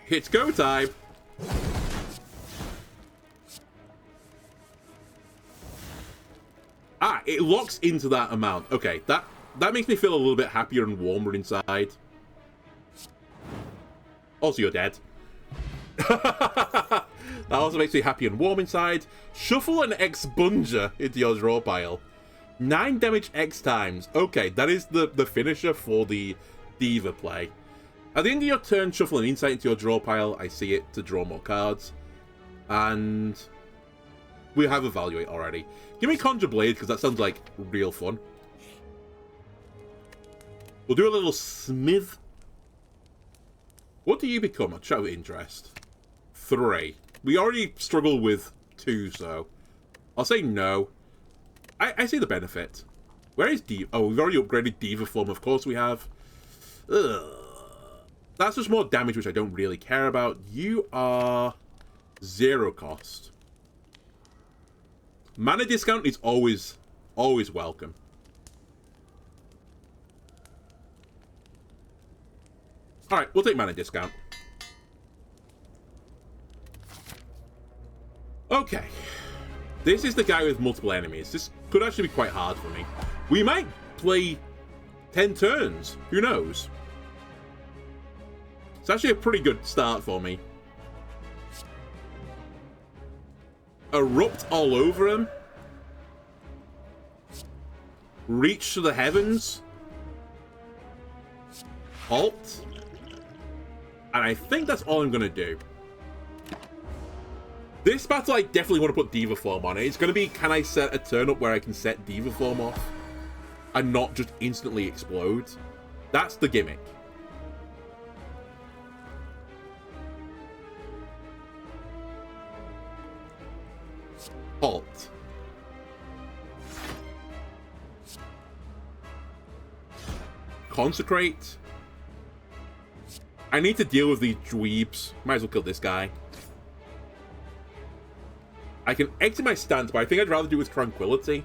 it's go time. Ah, it locks into that amount. Okay, that makes me feel a little bit happier and warmer inside. Also, you're dead. That also makes me happy and warm inside. Shuffle an Expunger into your draw pile. 9 damage X times. Okay, that is the finisher for the Diva play. At the end of your turn, shuffle an Insight into your draw pile. I see it to draw more cards. And we have Evaluate already. Give me Conjure Blade, because that sounds like real fun. We'll do a little Smith. What do you become? A chat of interest. 3. We already struggle with 2, so I'll say no. I see the benefit. Where is Diva? Oh, we've already upgraded Diva form. Of course we have. Ugh. That's just more damage, which I don't really care about. You are 0 cost. Mana discount is always welcome. Alright, we'll take mana discount. Okay. This is the guy with multiple enemies. This could actually be quite hard for me. We might play 10 turns. Who knows? It's actually a pretty good start for me. Erupt all over him. Reach to the heavens. halt. And I think that's all I'm going to do. This battle, I definitely want to put Diva Form on it. It's going to be, can I set a turn up where I can set Diva Form off and not just instantly explode? That's the gimmick. Halt. Consecrate. I need to deal with these dweebs. Might as well kill this guy. I can exit my stance, but I think I'd rather do it with Tranquility.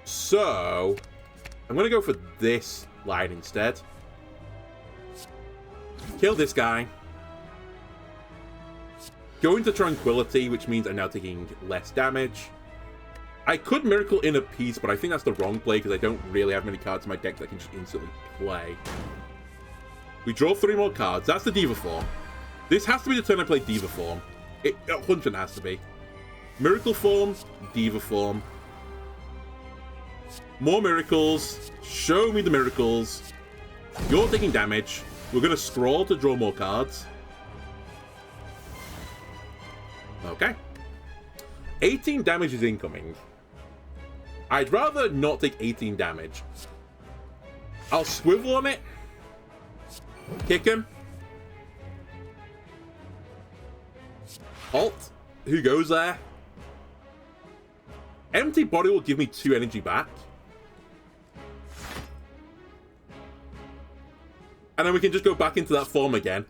So, I'm going to go for this line instead. Kill this guy. Go into Tranquility, which means I'm now taking less damage. I could Miracle in a piece, but I think that's the wrong play because I don't really have many cards in my deck that I can just instantly play. We draw 3 more cards. That's the Diva Form. This has to be the turn I play Diva Form. It 100% has to be. Miracle Form, Diva Form. More miracles. Show me the miracles. You're taking damage. We're going to scroll to draw more cards. Okay. 18 damage is incoming. I'd rather not take 18 damage. I'll swivel on it. Kick him. Halt. Who goes there? Empty body will give me 2 energy back. And then we can just go back into that form again.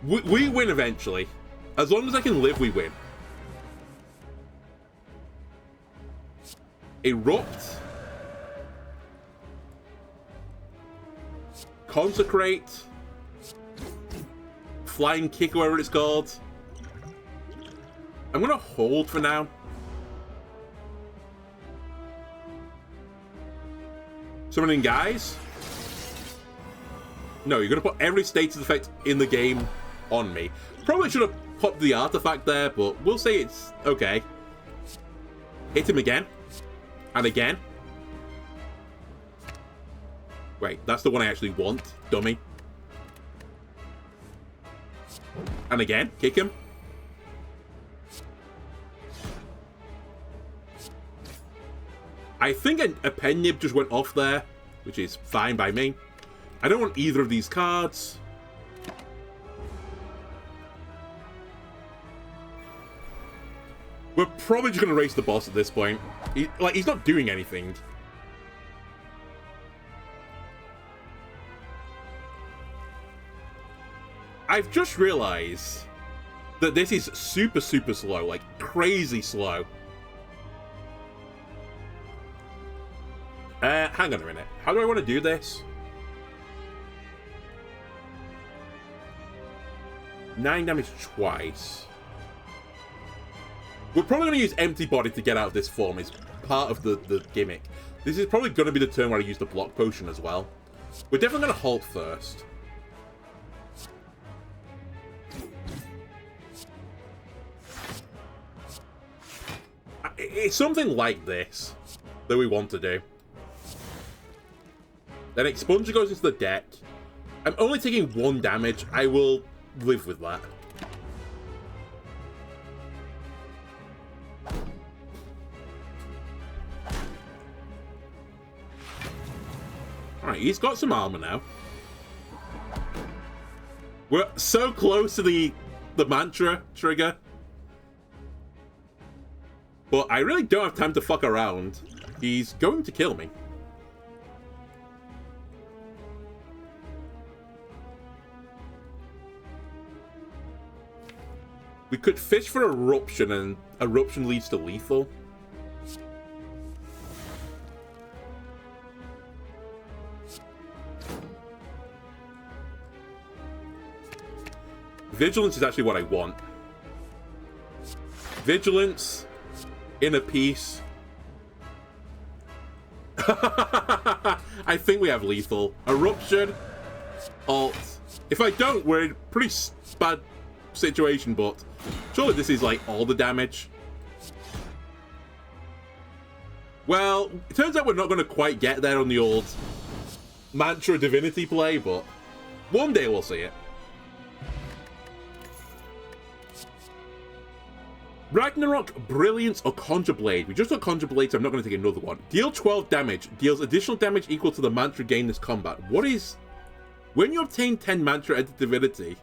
We win eventually. As long as I can live, we win. Erupt. Consecrate. Flying Kick, whatever it's called. I'm going to hold for now. Summoning guys. No, you're going to put every status effect in the game on me. Probably should have popped the artifact there, but we'll say it's okay. Hit him again. And again. Wait, that's the one I actually want, dummy. And again, kick him. I think a pen nib just went off there, which is fine by me. I don't want either of these cards. We're probably just going to race the boss at this point. He's not doing anything. I've just realized that this is super, super slow. Like, crazy slow. Hang on a minute. How do I want to do this? 9 damage twice. We're probably going to use Empty Body to get out of this form. It's part of the gimmick. This is probably going to be the turn where I use the Block Potion as well. We're definitely going to halt first. It's something like this that we want to do. Then Expunger goes into the deck. I'm only taking 1 damage. I will live with that. Alright, he's got some armor now. We're so close to the mantra trigger. But I really don't have time to fuck around. He's going to kill me. We could fish for Eruption, and Eruption leads to lethal. Vigilance is actually what I want. Vigilance, Inner Peace. I think we have lethal. Eruption, Alt. If I don't, we're in pretty bad situation, but surely this is like all the damage. Well, it turns out we're not going to quite get there on the old Mantra Divinity play, but one day we'll see it. Ragnarok, Brilliance, or Conjure Blade. We just got Conjure Blade, so I'm not going to take another one. Deal 12 damage. Deals additional damage equal to the mantra gained this combat. What is... When you obtain 10 mantra at Divinity...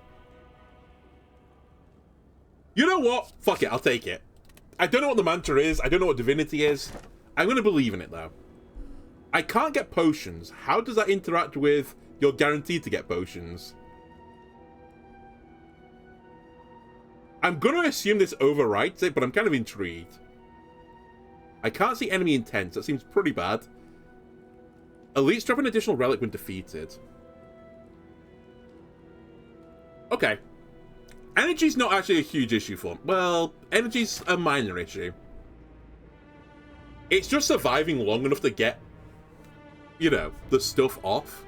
You know what? Fuck it, I'll take it. I don't know what the mantra is. I don't know what Divinity is. I'm going to believe in it, though. I can't get potions. How does that interact with you're guaranteed to get potions? I'm going to assume this overwrites it, but I'm kind of intrigued. I can't see enemy intents. That seems pretty bad. Elites drop an additional relic when defeated. Okay. Energy's not actually a huge issue for them. Well, energy's a minor issue. It's just surviving long enough to get, you know, the stuff off.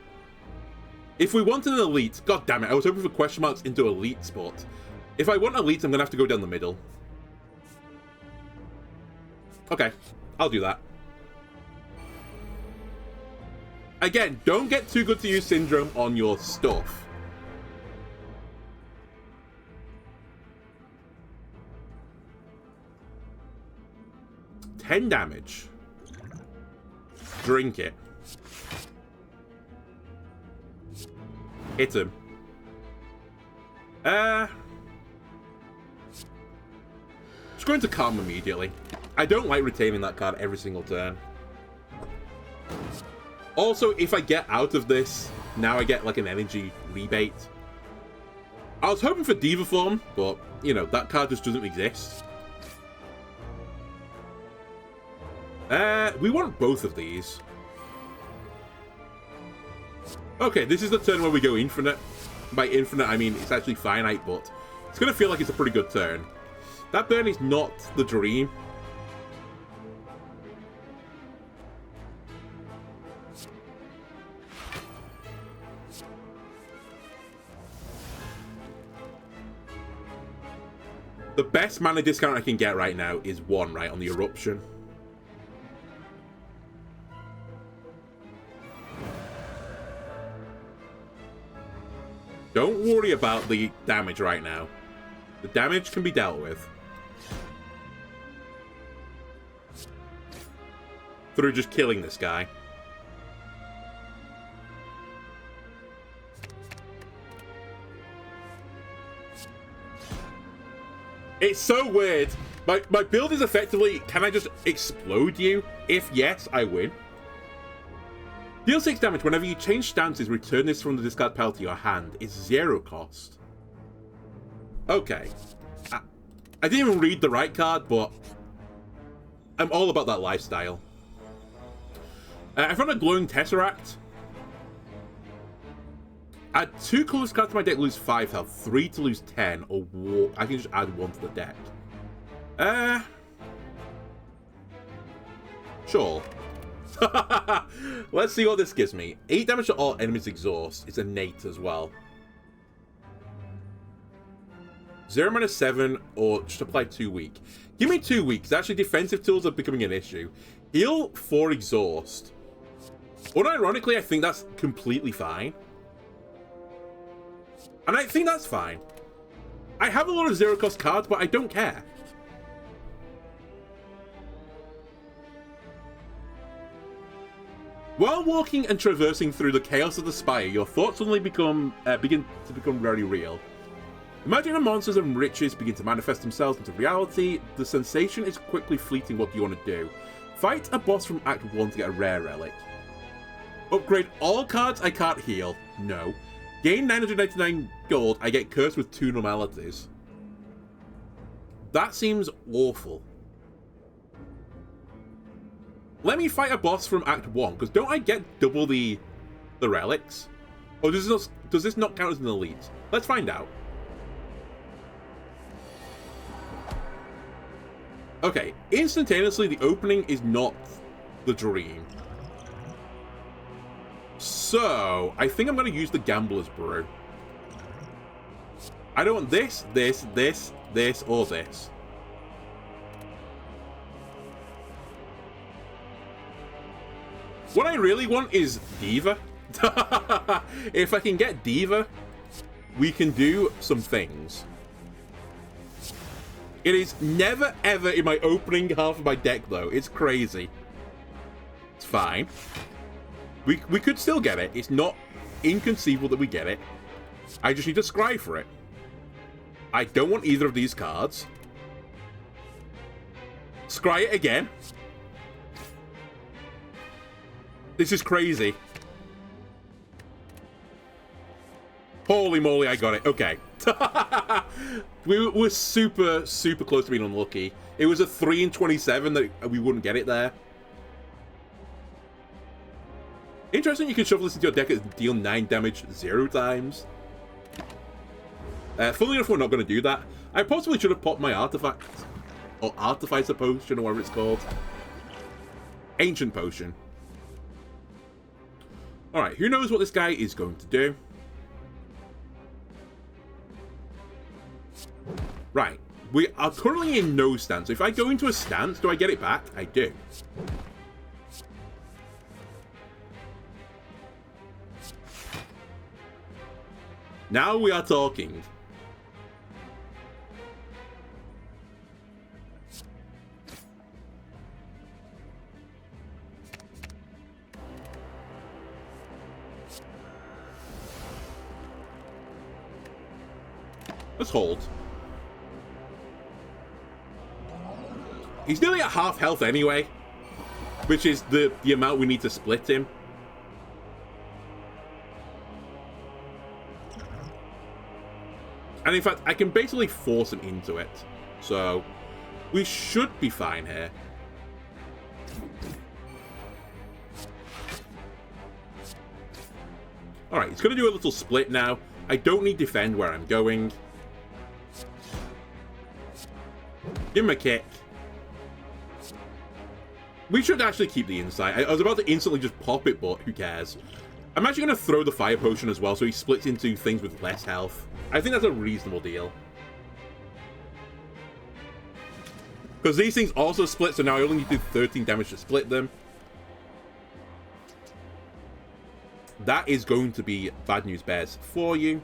If we want an elite... God damn it, I was hoping for question marks into elite spot. If I want elite, I'm going to have to go down the middle. Okay, I'll do that. Again, don't get too good to use Syndrome on your stuff. $10 damage. Drink it. Hit him. Just going to calm immediately. I don't like retaining that card every single turn. Also, if I get out of this, now I get like an energy rebate. I was hoping for Diva Form, but, you know, that card just doesn't exist. We want both of these. Okay, this is the turn where we go infinite. By infinite, I mean it's actually finite, but it's going to feel like it's a pretty good turn. That burn is not the dream. The best mana discount I can get right now is 1, right, on the Eruption. Don't worry about the damage right now. The damage can be dealt with. Through just killing this guy. It's so weird. My build is effectively, can I just explode you? If yes, I win. Deal 6 damage. Whenever you change stances, return this from the discard pile to your hand. It's 0 cost. Okay. I didn't even read the right card, but I'm all about that lifestyle. I found a Glowing Tesseract. Add 2 colorless cards to my deck, lose 5 health. 3 to lose 10. Or I can just add 1 to the deck. Sure. Let's see what this gives me. 8 damage to all enemies exhaust. It's innate as well. 0 mana 7 or just apply 2 weak. Give me 2 weeks. Actually, defensive tools are becoming an issue. Heal 4 exhaust. Unironically, I think that's completely fine. And I think that's fine. I have a lot of 0 cost cards, but I don't care. While walking and traversing through the chaos of the Spire, your thoughts suddenly begin to become very real. Imaginary monsters and riches begin to manifest themselves into reality. The sensation is quickly fleeting. What do you want to do? Fight a boss from Act 1 to get a rare relic. Upgrade all cards I can't heal. No. Gain 999 gold. I get cursed with 2 normalities. That seems awful. Let me fight a boss from Act 1, because don't I get double the relics? Or does this not count as an elite? Let's find out. Okay, instantaneously, the opening is not the dream. So, I think I'm going to use the Gambler's Brew. I don't want this, this, this, this, or this. What I really want is Diva. If I can get Diva, we can do some things. It is never ever in my opening half of my deck though. It's crazy. It's fine. We could still get it. It's not inconceivable that we get it. I just need to scry for it. I don't want either of these cards. Scry it again. This is crazy. Holy moly, I got it. Okay. we were super, super close to being unlucky. It was a 3 in 27 that we wouldn't get it there. Interesting, you can shuffle this into your deck and deal 9 damage 0 times. Funnily enough, we're not going to do that. I possibly should have popped my artifact. Or artificer potion, or whatever it's called. Ancient potion. Alright, who knows what this guy is going to do? Right, we are currently in no stance. So if I go into a stance, do I get it back? I do. Now we are talking. Let's hold. He's nearly at half health anyway, which is the amount we need to split him. And in fact, I can basically force him into it. So, we should be fine here. Alright, he's going to do a little split now. I don't need defend where I'm going. Give him a kick. We should actually keep the insight. I was about to instantly just pop it, but who cares? I'm actually going to throw the fire potion as well, so he splits into things with less health. I think that's a reasonable deal. Because these things also split, so now I only need to do 13 damage to split them. That is going to be bad news bears for you.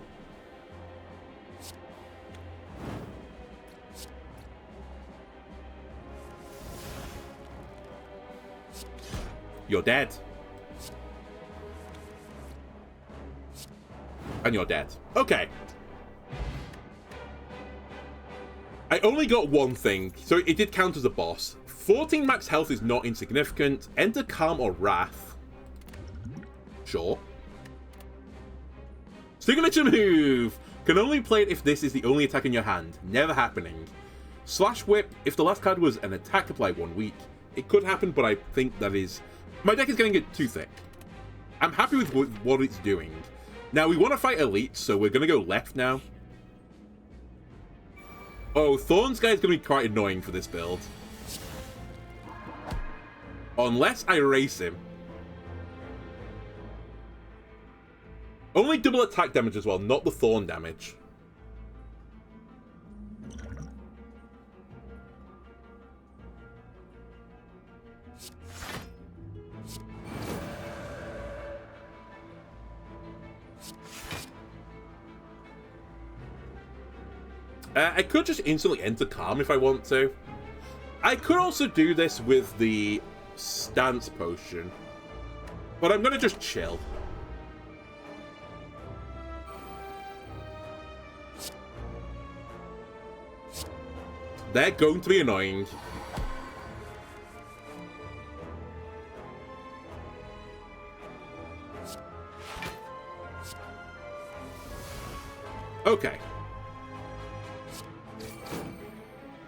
You're dead. And you're dead. Okay. I only got one thing, so it did count as a boss. 14 max health is not insignificant. Enter Calm or Wrath. Sure. Signature move! Can only play it if this is the only attack in your hand. Never happening. Slash Whip, if the last card was an attack applied 1 week. It could happen, but I think that is... My deck is getting it too thick. I'm happy with what it's doing. Now, we want to fight elites, so we're going to go left now. Oh, Thorn's guy is going to be quite annoying for this build. Unless I race him. Only double attack damage as well, not the Thorn damage. I could just instantly enter Calm if I want to. I could also do this with the Stance Potion. But I'm going to just chill. They're going to be annoying. Okay.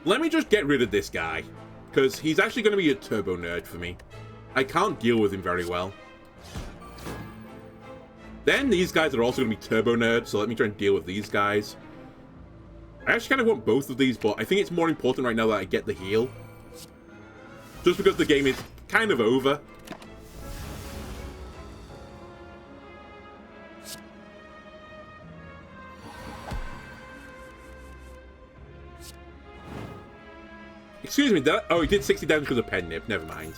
Let me just get rid of this guy, because he's actually going to be a turbo nerd for me. I can't deal with him very well. Then these guys are also going to be turbo nerds, so let me try and deal with these guys. I actually kind of want both of these, but I think it's more important right now that I get the heal. Just because the game is kind of over. Excuse me, oh, he did 60 damage because of Pen Nib. Never mind.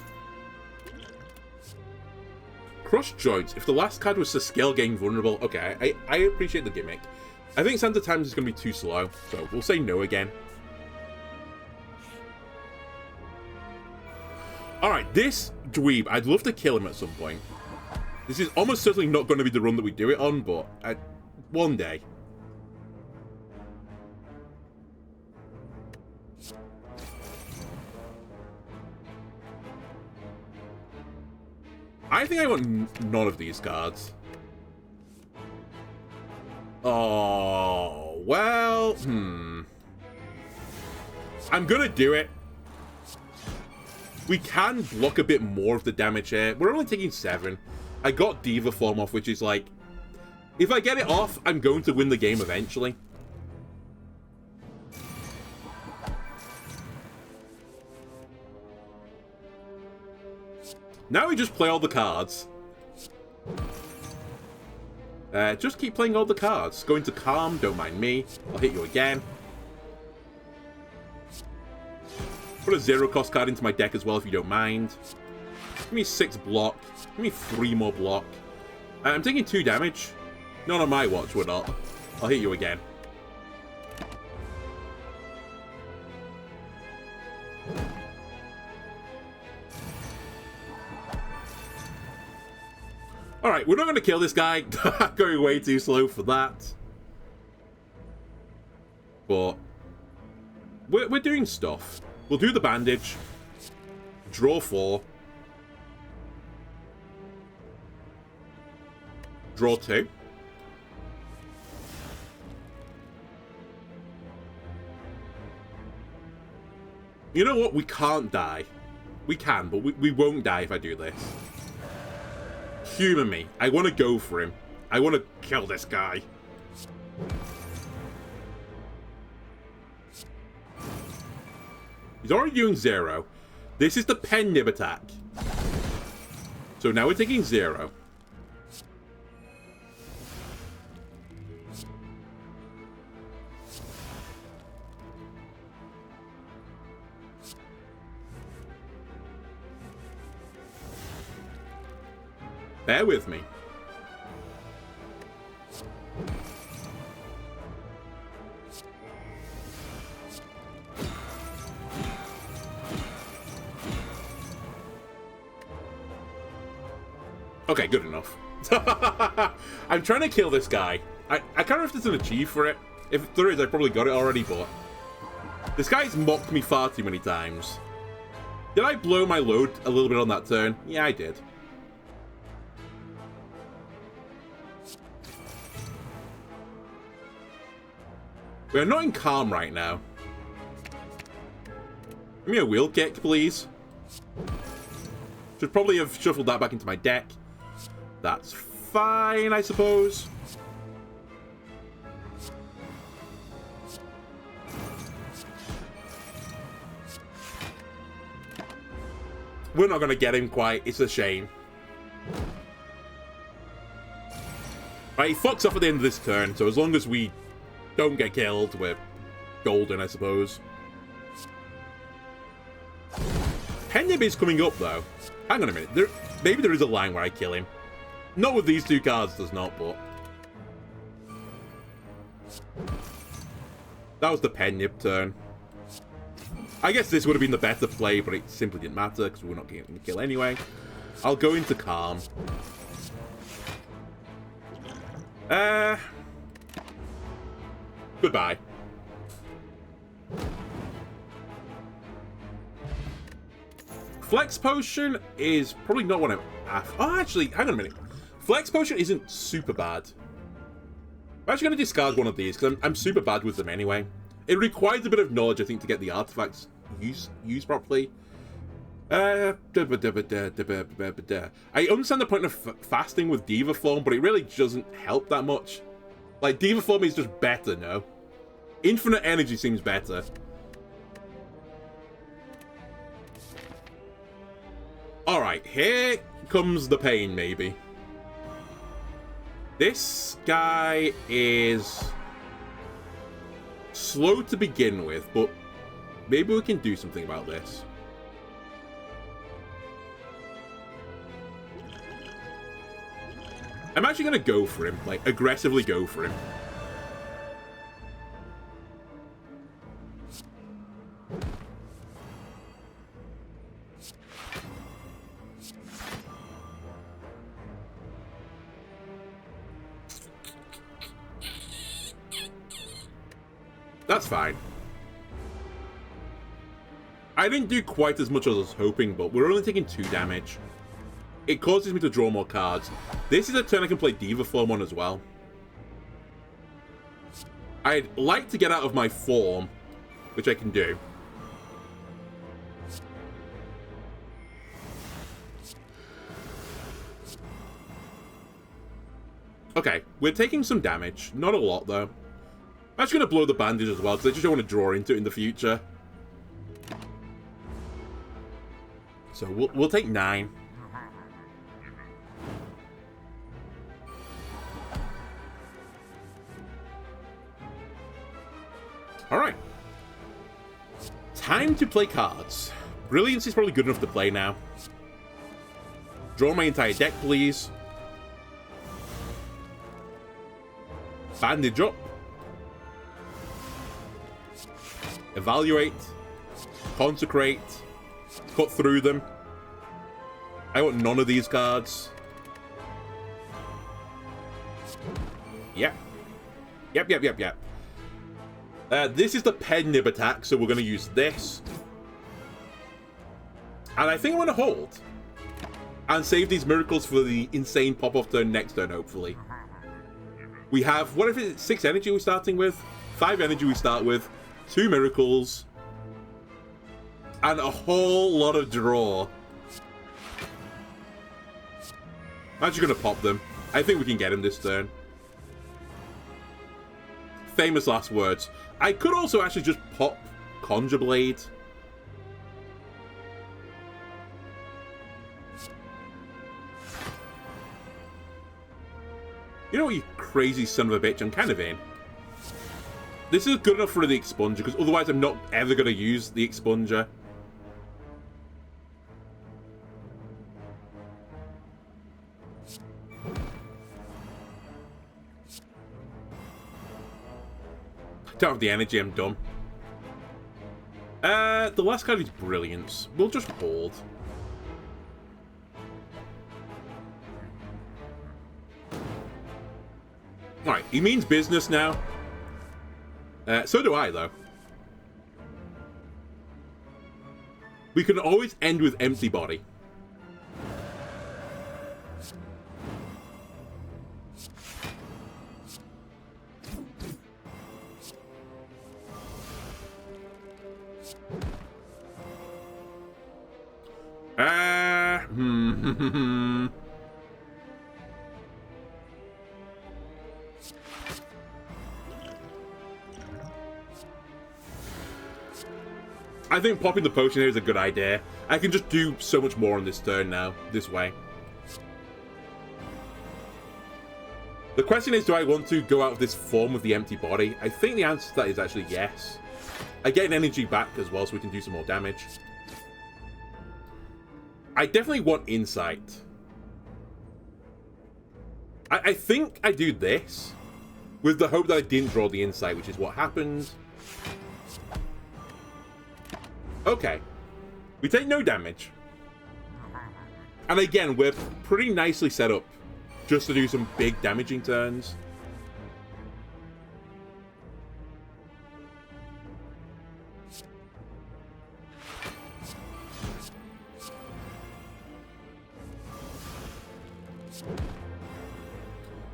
Crush Joints. If the last card was to scale getting vulnerable... Okay, I appreciate the gimmick. I think Santa Times is going to be too slow, so we'll say no again. Alright, this dweeb, I'd love to kill him at some point. This is almost certainly not going to be the run that we do it on, but one day. I think I want none of these cards. Oh, well, I'm gonna do it. We can block a bit more of the damage here. We're only taking 7. I got Diva Form off, which is like... If I get it off, I'm going to win the game eventually. Now we just play all the cards. Just keep playing all the cards. Go into Calm, don't mind me. I'll hit you again. Put a 0-cost card into my deck as well if you don't mind. Give me 6 block. Give me 3 more block. I'm taking 2 damage. Not on my watch, we're not. I'll hit you again. Alright, we're not going to kill this guy. Going way too slow for that. But we're doing stuff. We'll do the bandage. Draw 4. Draw 2. You know what? We can't die. We can, but we won't die if I do this. Humor me. I want to go for him. I want to kill this guy. He's already doing 0. This is the Pen Nib attack. So now we're taking 0. Bear with me. Okay, good enough. I'm trying to kill this guy. I can't remember if there's an achieve for it. If there is, I probably got it already, but... This guy's mocked me far too many times. Did I blow my load a little bit on that turn? Yeah, I did. We're not in Calm right now. Give me a wheel kick, please. Should probably have shuffled that back into my deck. That's fine, I suppose. We're not going to get him quite. It's a shame. Right, he fucks off at the end of this turn, so as long as we don't get killed, we're golden, I suppose. Pen Nib is coming up, though. Hang on a minute. Maybe there is a line where I kill him. Not with these 2 cards, does not, but... That was the Pen Nib turn. I guess this would have been the better play, but it simply didn't matter, because we're not getting to kill anyway. I'll go into Calm. Goodbye. Flex Potion is probably not what I'm after. Oh, actually, hang on a minute. Flex Potion isn't super bad. I'm actually going to discard one of these, because I'm super bad with them anyway. It requires a bit of knowledge, I think, to get the artifacts used properly. I understand the point of fasting with Diva Form, but it really doesn't help that much. Like, Diva Form is just better, no? Infinite Energy seems better. Alright, here comes the pain, maybe. This guy is slow to begin with, but Maybe we can do something about this. I'm actually going to go for him. Like, aggressively go for him. That's fine. I didn't do quite as much as I was hoping, but we're only taking 2 damage. It causes me to draw more cards. This is a turn I can play Diva form on as well. I'd like to get out of my form, which I can do. Okay, we're taking some damage. Not a lot, though. I'm actually going to blow the bandage as well, because I just don't want to draw into it in the future. So we'll take 9. Alright. Time to play cards. Brilliance is probably good enough to play now. Draw my entire deck, please. Bandage up. Evaluate. Consecrate. Cut through them. I want none of these cards. Yep. Yep. This is the pen nib attack, so we're going to use this. And I think I'm going to hold. And save these miracles for the insane pop-off turn next turn, hopefully. We have, what if it's 6 energy we're starting with? 5 energy we start with. 2 miracles. And a whole lot of draw. I'm actually going to pop them. I think we can get him this turn. Famous last words. I could also actually just pop Conjure Blade. You know what, you crazy son of a bitch? I'm kind of in. This is good enough for the Expunger, because otherwise I'm not ever going to use the Expunger. Don't have the energy, I'm dumb. The last card is Brilliance. We'll just hold. Alright, he means business now. So do I, though. We can always end with Empty Body. I think popping the potion here is a good idea. I can just do so much more on this turn now, this way. The question is, do I want to go out of this form with the empty body? I think the answer to that is actually yes. I get an energy back as well, so we can do some more damage. I definitely want insight. I think I do this with the hope that I didn't draw the insight, which is what happened. Okay. We take no damage. And again, we're pretty nicely set up just to do some big damaging turns.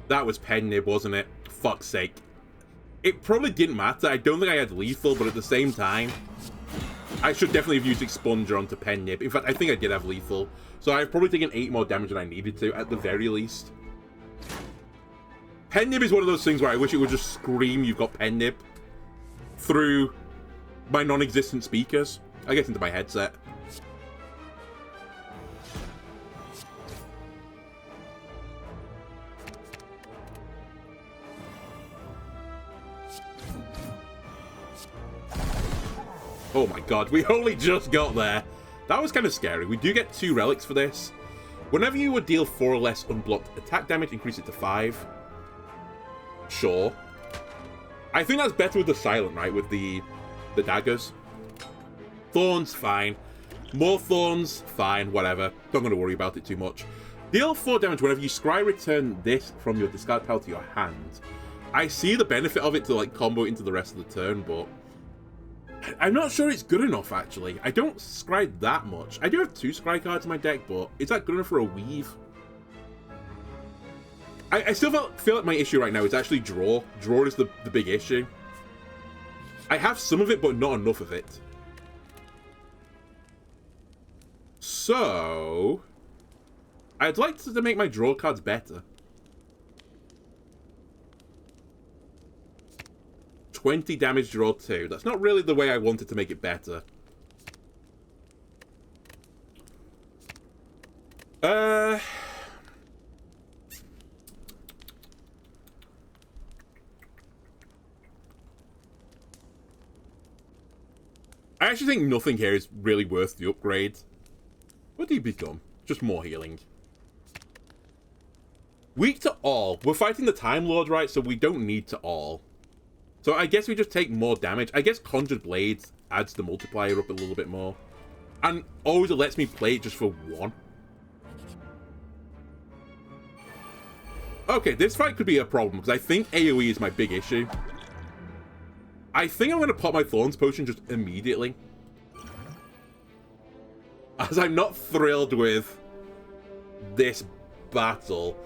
That was pen nib, wasn't it? Fuck's sake. It probably didn't matter. I don't think I had lethal, but at the same time, I should definitely have used Expunger onto pen nib. In fact, I think I did have lethal. So I've probably taken 8 more damage than I needed to, at the very least. Pen nib is one of those things where I wish it would just scream, "You've got pen nib," through my non-existent speakers. I guess into my headset. Oh my god, we only just got there. That was kind of scary. We do get 2 relics for this. Whenever you would deal 4 or less unblocked attack damage, increase it to 5. Sure. I think that's better with the silent, right? With the daggers. Thorns, fine. More thorns, fine, whatever. Not going to worry about it too much. Deal 4 damage whenever you scry return this from your discard pile to your hand. I see the benefit of it to like combo into the rest of the turn, but I'm not sure it's good enough, actually. I don't scry that much. I do have 2 scry cards in my deck, but is that good enough for a weave? I still feel like my issue right now is actually draw. Draw is the big issue. I have some of it, but not enough of it. So I'd like to make my draw cards better. 20 damage, draw 2. That's not really the way I wanted to make it better. I actually think nothing here is really worth the upgrade. What do you become? Just more healing. Weak to all. We're fighting the Time Lord, right? So we don't need to all. So I guess we just take more damage. I guess Conjured Blades adds the multiplier up a little bit more. And always it lets me play it just for 1. Okay, this fight could be a problem, because I think AoE is my big issue. I think I'm going to pop my Thorns Potion just immediately. As I'm not thrilled with this battle.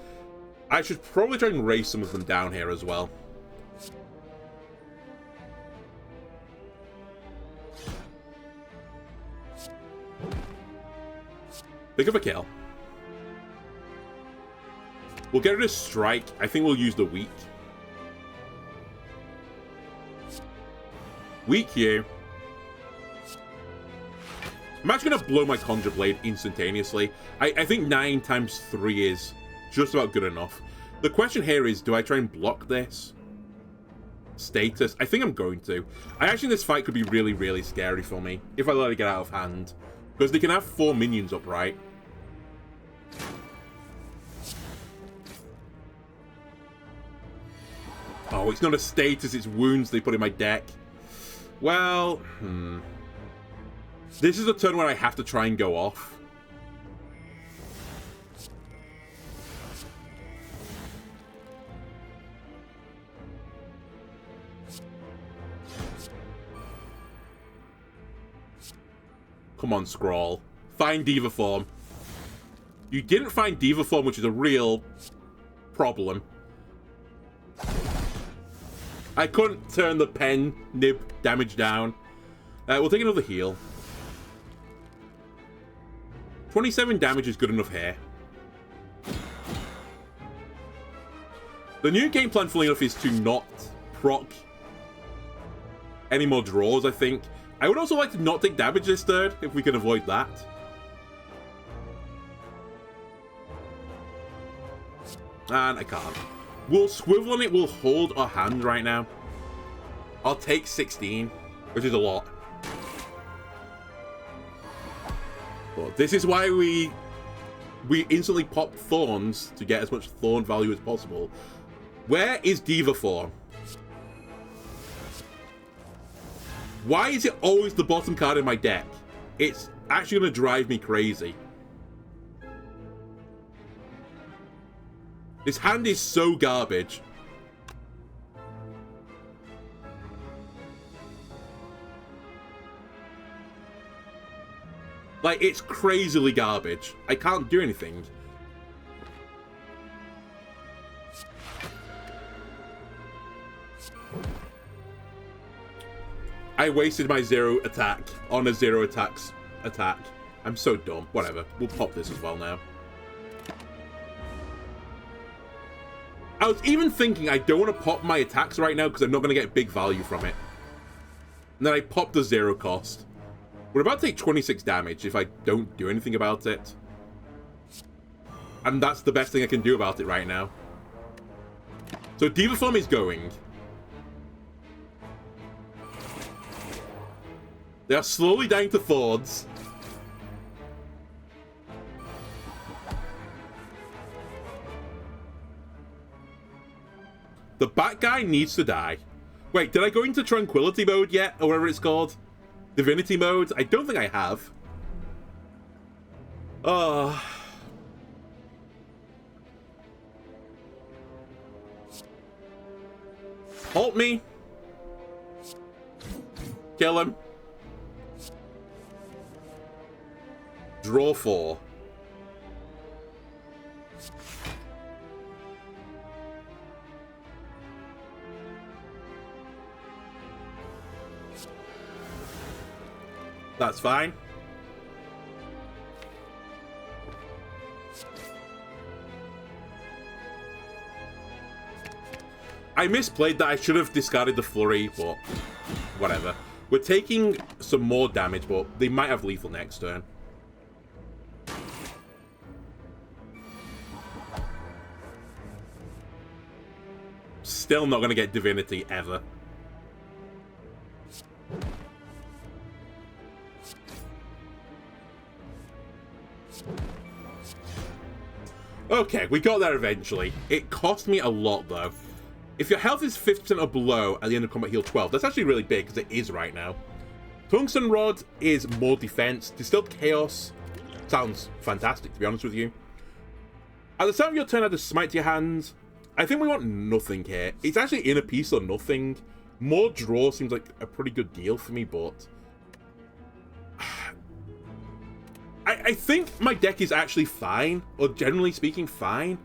I should probably try and race some of them down here as well. Pick up a kill. We'll get rid of Strike. I think we'll use the Weak. Weak you. I'm actually going to blow my Conjure Blade instantaneously. I think 9 times 3 is just about good enough. The question here is, do I try and block this? Status. I think I'm going to. I actually think this fight could be really, really scary for me if I let it get out of hand. Because they can have 4 minions up, right? Oh, it's not a status, it's wounds they put in my deck. Well, This is a turn where I have to try and go off. Come on, Scrawl. Find Diva Form. You didn't find Diva Form, which is a real problem. I couldn't turn the pen nib damage down. We'll take another heal. 27 damage is good enough here. The new game plan, fully enough, is to not proc any more draws, I think. I would also like to not take damage this turn, if we can avoid that. And I can't. We'll swivel on it, we'll hold our hand right now. I'll take 16, which is a lot. But this is why we instantly pop Thorns to get as much Thorn value as possible. Where is Diva Form? Why is it always the bottom card in my deck? It's actually going to drive me crazy. This hand is so garbage. Like, it's crazily garbage. I can't do anything. I wasted my 0 attack on a 0 attacks attack. I'm so dumb. Whatever. We'll pop this as well now. I was even thinking I don't want to pop my attacks right now because I'm not going to get big value from it. And then I popped the 0 cost. We're about to take 26 damage if I don't do anything about it. And that's the best thing I can do about it right now. So Diva Form is going. They are slowly dying to thorns. The bat guy needs to die. Wait, did I go into Tranquility mode yet? Or whatever it's called? Divinity mode? I don't think I have. Halt me. Kill him. Draw 4. That's fine. I misplayed that. I should have discarded the flurry, but whatever. We're taking some more damage, but they might have lethal next turn. Still not going to get Divinity, ever. Okay, we got there eventually. It cost me a lot, though. If your health is 50% or below at the end of combat, heal 12. That's actually really big, because it is right now. Tungsten Rod is more defense. Distilled Chaos sounds fantastic, to be honest with you. At the start of your turn, add a smite to your hand. I think we want nothing here. It's actually in a piece or nothing. More draw seems like a pretty good deal for me, but... I think my deck is actually fine, or generally speaking, fine.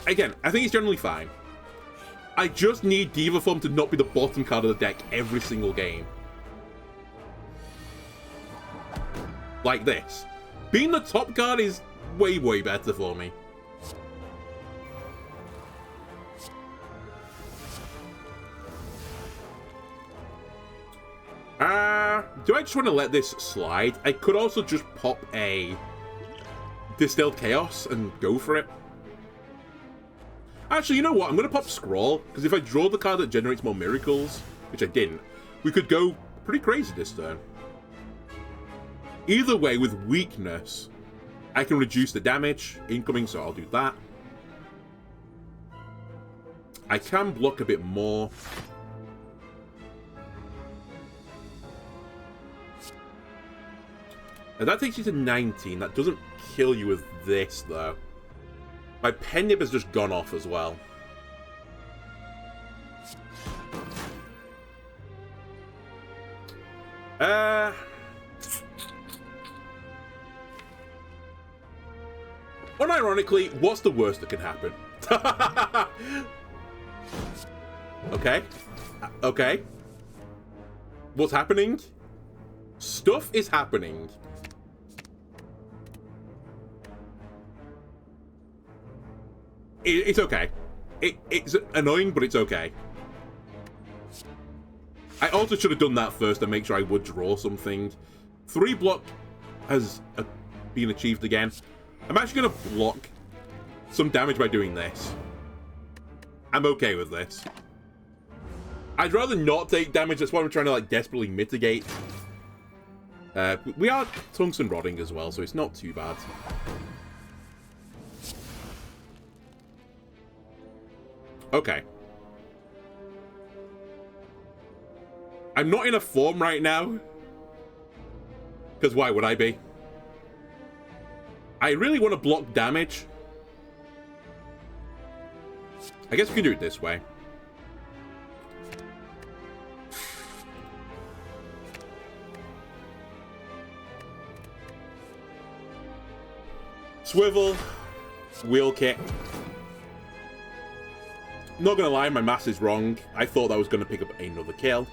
Again, I think it's generally fine. I just need Diva Form to not be the bottom card of the deck every single game. Like this. Being the top card is way, way better for me. Do I just want to let this slide? I could also just pop a Distilled Chaos and go for it. Actually, you know what? I'm going to pop Scroll, because if I draw the card that generates more miracles, which I didn't, we could go pretty crazy this turn. Either way, with weakness, I can reduce the damage incoming, so I'll do that. I can block a bit more. Now that takes you to 19. That doesn't kill you with this, though. My pen nib has just gone off as well. Unironically, what's the worst that can happen? Okay. Okay. What's happening? Stuff is happening. It's okay. It's annoying, but it's okay. I also should have done that first to make sure I would draw something. 3 block has been achieved again. I'm actually going to block some damage by doing this. I'm okay with this. I'd rather not take damage. That's why I'm trying to like desperately mitigate. We are tungsten rodding as well, so it's not too bad. Okay. I'm not in a form right now. Because why would I be? I really want to block damage. I guess we can do it this way. Swivel. Wheel kick. Not gonna lie, my math is wrong. I thought that was gonna pick up another kill.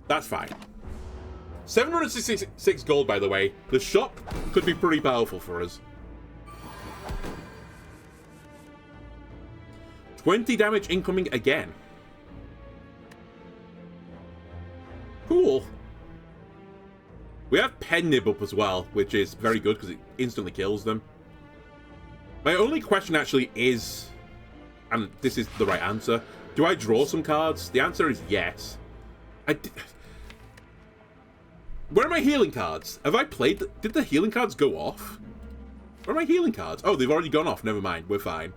That's fine. 766 gold, by the way. The shop could be pretty powerful for us. 20 damage incoming again. Cool. We have Pen Nib up as well, which is very good because it instantly kills them. My only question actually is, and this is the right answer, do I draw some cards? The answer is yes. Where are my healing cards? Have I played... Did the healing cards go off? Where are my healing cards? Oh, they've already gone off. Never mind. We're fine.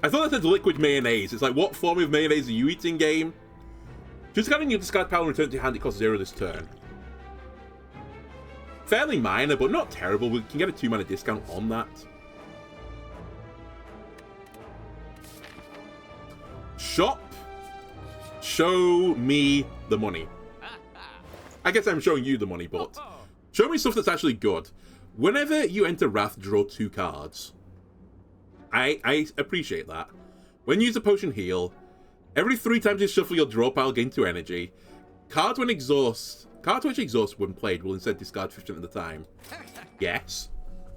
I thought that said liquid mayonnaise. It's like, what form of mayonnaise are you eating, game? Discarding your discard pile and return to your hand, it costs 0 this turn. Fairly minor, but not terrible. We can get a 2-mana discount on that. Shop. Show me the money. I guess I'm showing you the money, but show me stuff that's actually good. Whenever you enter Wrath, draw 2 cards. I appreciate that. When you use a potion heal, every 3 times you shuffle your draw pile, gain 2 energy. Cards which exhaust when played will instead discard 50% of the time. Yes.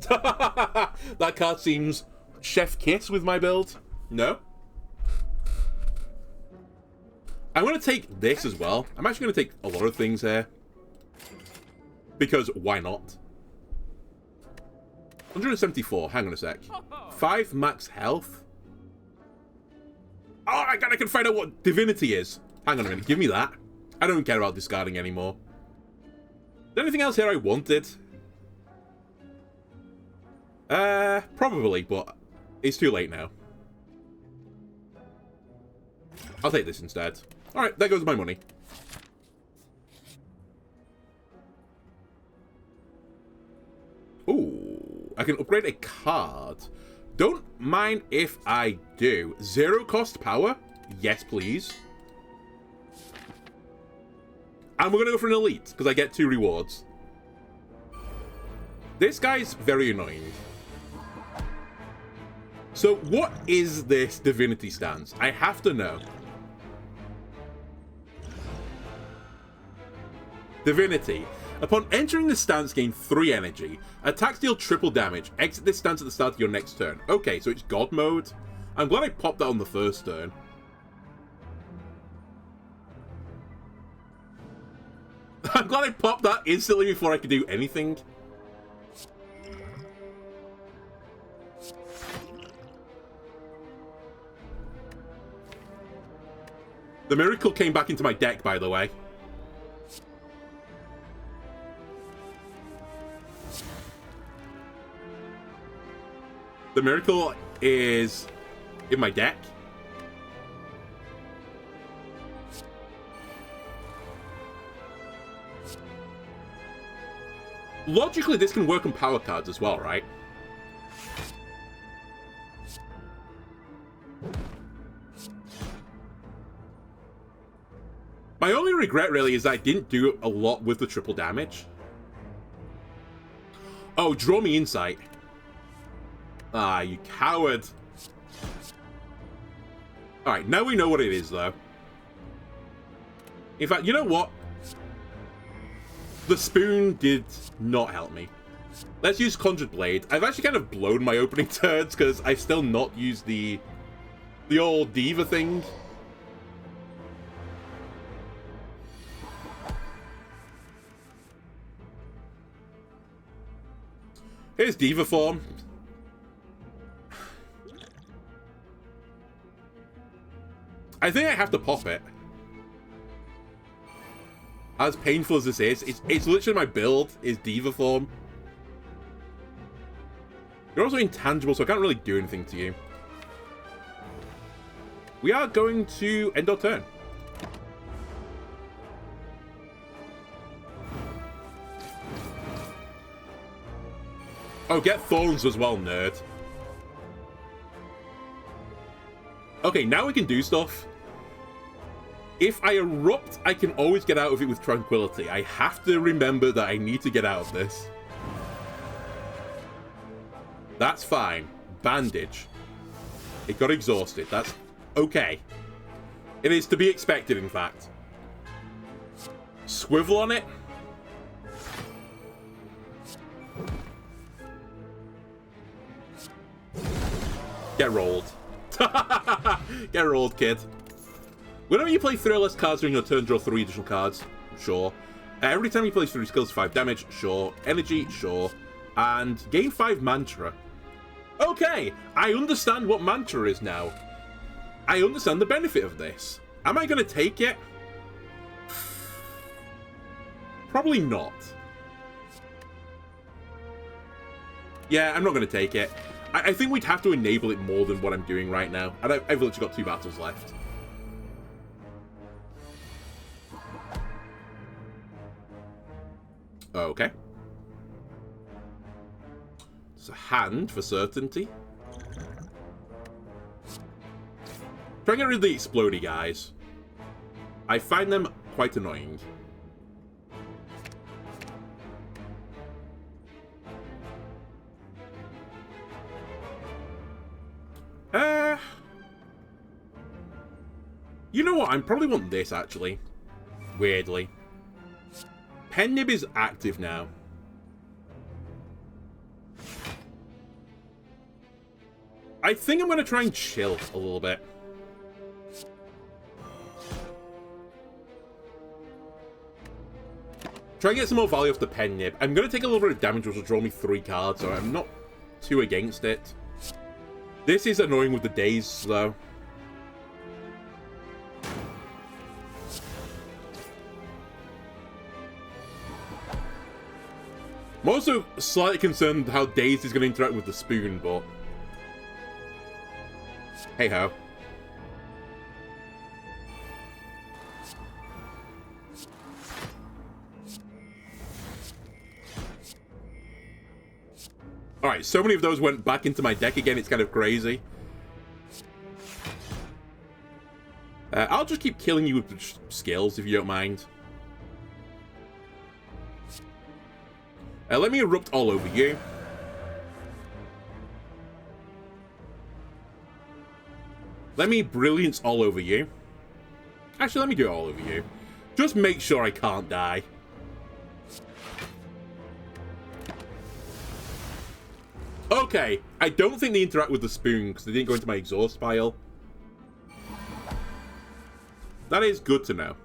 That card seems chef kiss with my build. No? I'm going to take this as well. I'm actually going to take a lot of things here. Because why not? 174. Hang on a sec. 5 max health. Oh my god, I can find out what Divinity is. Hang on a minute. Give me that. I don't care about discarding anymore. Is there anything else here I wanted? Probably, but it's too late now. I'll take this instead. Alright, there goes my money. Ooh, I can upgrade a card. Don't mind if I do. 0 cost power? Yes, please. And we're going to go for an elite, because I get 2 rewards. This guy's very annoying. So, what is this Divinity stance? I have to know. Divinity. Upon entering the stance, gain 3 energy. Attacks deal triple damage. Exit this stance at the start of your next turn. Okay, so it's God mode. I'm glad I popped that on the first turn. I'm glad I popped that instantly before I could do anything. The Miracle came back into my deck, by the way. The Miracle is in my deck. Logically, this can work on power cards as well, right? My only regret, really, is that I didn't do a lot with the triple damage. Oh, draw me insight. Ah, you coward. Alright, now we know what it is, though. In fact, you know what? The spoon did not help me. Let's use Conjured Blade. I've actually kind of blown my opening turns because I've still not used the old Diva thing. Here's Diva form. I think I have to pop it. As painful as this is, it's literally my build is Diva form. You're also intangible, so I can't really do anything to you. We are going to end our turn. Oh, get Thorns as well, nerd. Okay, now we can do stuff. If I erupt, I can always get out of it with Tranquility. I have to remember that I need to get out of this. That's fine. Bandage. It got exhausted. That's okay. It is to be expected, in fact. Swivel on it. Get rolled. Get rolled, kid. Whenever you play 3 or less cards during your turn, draw 3 additional cards. Sure. Every time you play 3 skills, 5 damage. Sure. Energy. Sure. And gain 5 mantra. Okay, I understand what mantra is now. I understand the benefit of this. Am I going to take it? Probably not. Yeah, I'm not going to take it. I think we'd have to enable it more than what I'm doing right now. And I've literally got 2 battles left. Okay. It's a hand for certainty. Trying to get rid of the explodey guys. I find them quite annoying. You know what? I probably want this, actually. Weirdly. Pen Nib is active now. I think I'm going to try and chill a little bit. Try and get some more value off the Pen Nib. I'm going to take a little bit of damage, which will draw me 3 cards, so I'm not too against it. This is annoying with the days, though. I'm also slightly concerned how Daisy is going to interact with the spoon, but hey ho. Alright, so many of those went back into my deck again, it's kind of crazy. I'll just keep killing you with skills, if you don't mind. Let me erupt all over you. Let me brilliance all over you. Actually, let me do it all over you. Just make sure I can't die. Okay, I don't think they interact with the spoon because they didn't go into my exhaust pile. That is good to know.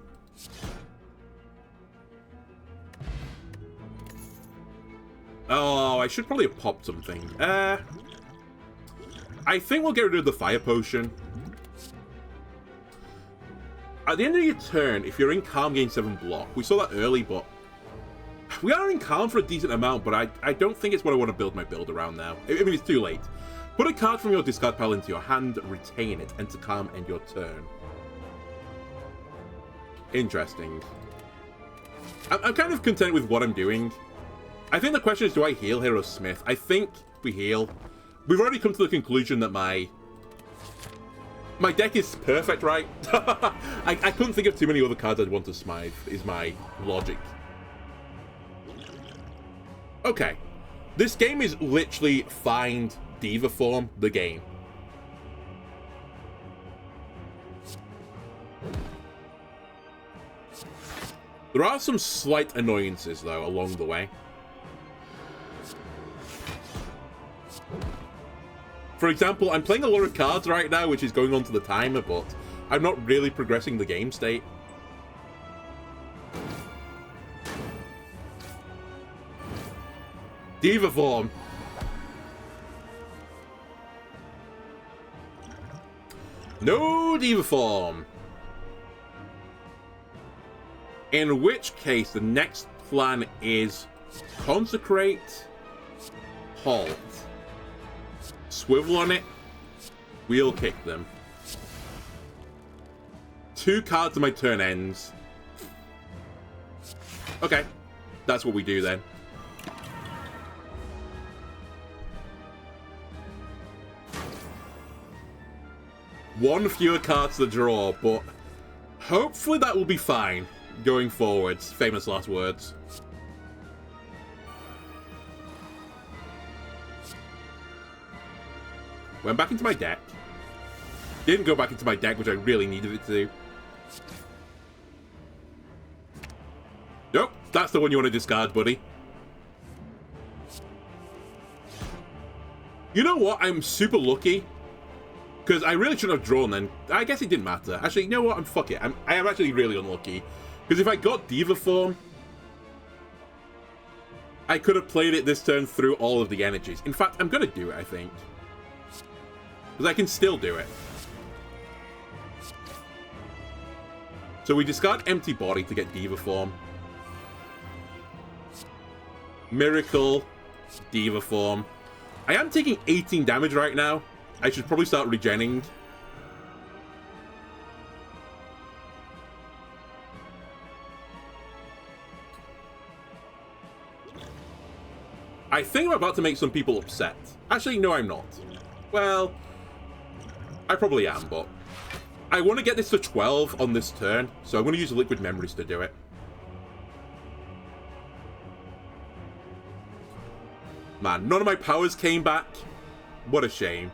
Oh, I should probably have popped something. I think we'll get rid of the fire potion. At the end of your turn, if you're in calm, gain 7 block. We saw that early, but we are in calm for a decent amount, but I don't think it's what I want to build my build around now. I mean, it's too late. Put a card from your discard pile into your hand, retain it, enter calm, end your turn. Interesting. I'm kind of content with what I'm doing. I think the question is, do I heal here or Smith? I think we heal. We've already come to the conclusion that my deck is perfect, right? I couldn't think of too many other cards I'd want to smite, is my logic. Okay. This game is literally find Diva form the game. There are some slight annoyances, though, along the way. For example, I'm playing a lot of cards right now, which is going on to the timer, but I'm not really progressing the game state. Diva form. No Diva form. In which case, the next plan is consecrate, halt. Swivel on it, wheel kick them. 2 cards and my turn ends. Okay, that's what we do then. One fewer cards to draw, but hopefully that will be fine going forwards. Famous last words. Went back into my deck. Didn't go back into my deck, which I really needed it to do. Nope, that's the one you want to discard, buddy. You know what? I'm super lucky. Because I really shouldn't have drawn then. I guess it didn't matter. Actually, you know what? Fuck it. I am actually really unlucky. Because if I got Diva form, I could have played it this turn through all of the energies. In fact, I'm going to do it, I think. Because I can still do it. So we discard Empty Body to get Diva form. Miracle, Diva form. I am taking 18 damage right now. I should probably start regenning. I think I'm about to make some people upset. Actually, no, I'm not. Well, I probably am, but I want to get this to 12 on this turn, so I'm going to use Liquid Memories to do it. Man, none of my powers came back. What a shame.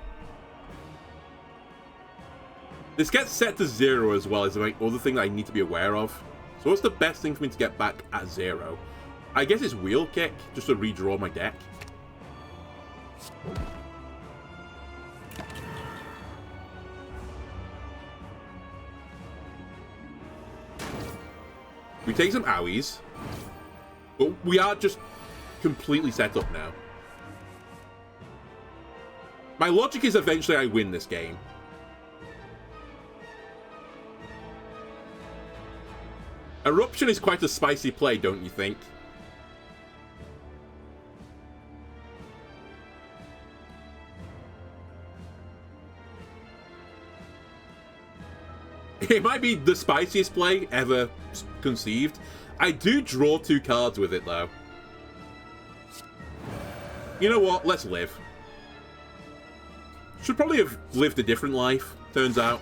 This gets set to 0 as well, is the other thing that I need to be aware of. So what's the best thing for me to get back at 0? I guess it's Wheel Kick, just to redraw my deck. We take some owies, but we are just completely set up now. My logic is eventually I win this game. Eruption is quite a spicy play, don't you think? It might be the spiciest play ever conceived. I do draw 2 cards with it, though. You know what? Let's live. Should probably have lived a different life, turns out.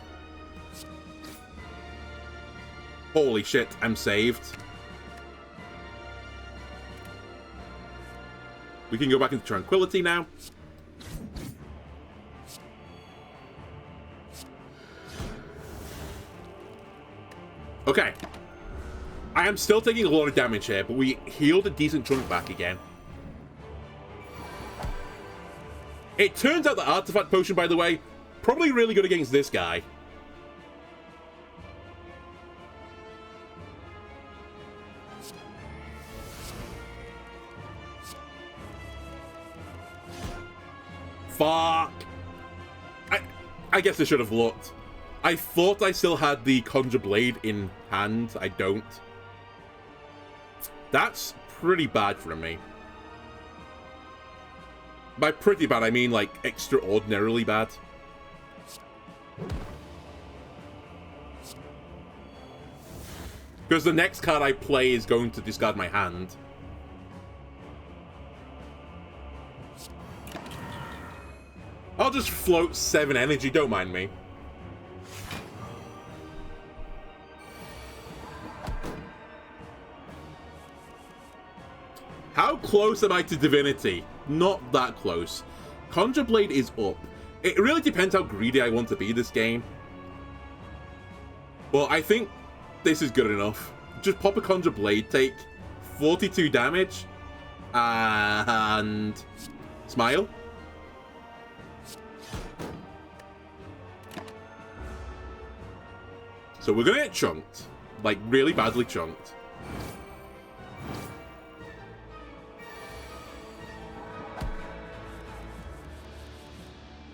Holy shit, I'm saved. We can go back into Tranquility now. Okay. I am still taking a lot of damage here, but we healed a decent chunk back again. It turns out the Artifact Potion, by the way, probably really good against this guy. Fuck. I guess I should have looked. I thought I still had the Conjure Blade in hand. I don't. That's pretty bad for me. By pretty bad, I mean, like, extraordinarily bad. Because the next card I play is going to discard my hand. I'll just float 7 energy, don't mind me. How close am I to Divinity? Not that close. Conjure Blade is up. It really depends how greedy I want to be this game. Well, I think this is good enough. Just pop a Conjure Blade, take 42 damage, and smile. So we're gonna get chunked. Like, really badly chunked.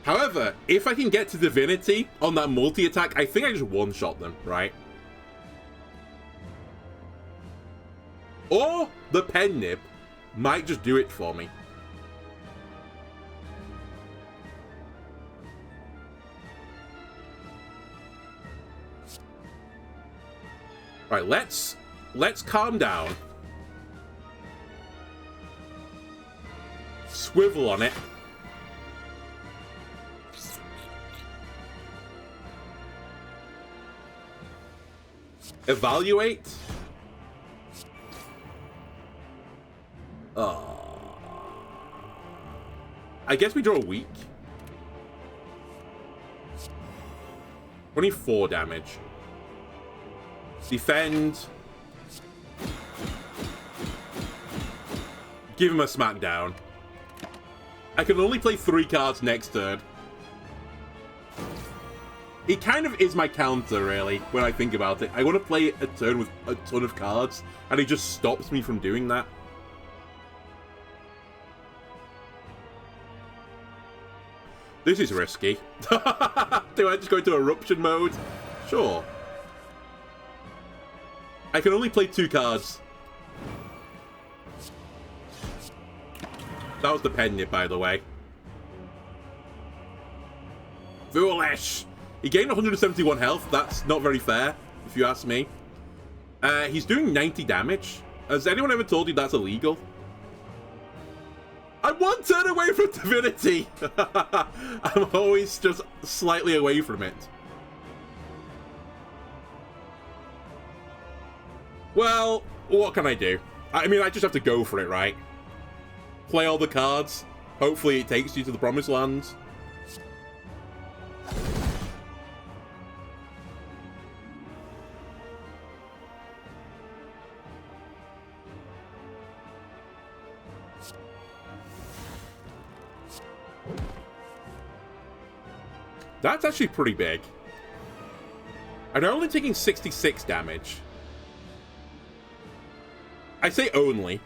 However, if I can get to Divinity on that multi-attack, I think I just one-shot them, right? Or the Pen Nib might just do it for me. Right, let's calm down. Swivel on it. Evaluate. I guess we draw a weak. 24 damage. Defend. Give him a smackdown. I can only play 3 cards next turn. It kind of is my counter, really, when I think about it. I want to play a turn with a ton of cards, and he just stops me from doing that. This is risky. Do I just go into eruption mode? Sure. I can only play 2 cards. That was the pen nip, by the way. Foolish! He gained 171 health. That's not very fair, if you ask me. He's doing 90 damage. Has anyone ever told you that's illegal? I'm 1 turn away from Divinity! I'm always just slightly away from it. Well, what can I do? I mean, I just have to go for it, right? Play all the cards. Hopefully it takes you to the Promised Lands. That's actually pretty big. And I'm only taking 66 damage. I say only.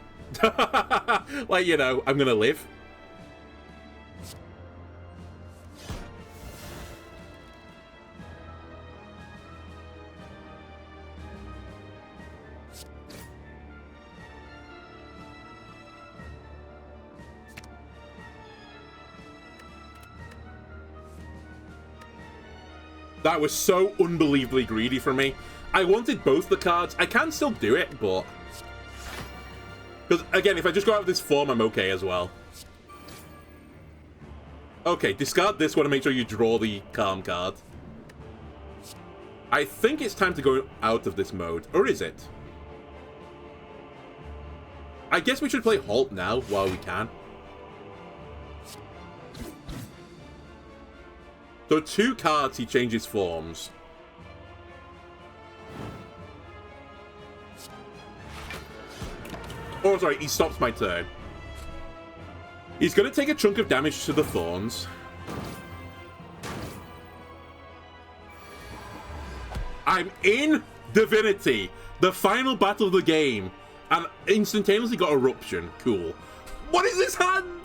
Like, you know, I'm gonna live. That was so unbelievably greedy for me. I wanted both the cards. I can still do it, but... Because, again, if I just go out of this form, I'm okay as well. Okay, discard this one to make sure you draw the Calm card. I think it's time to go out of this mode. Or is it? I guess we should play Halt now while we can. So 2 cards, he changes forms. Oh, sorry, he stops my turn. He's going to take a chunk of damage to the Thorns. I'm in Divinity, the final battle of the game, and instantaneously got Eruption. Cool. What is this hand?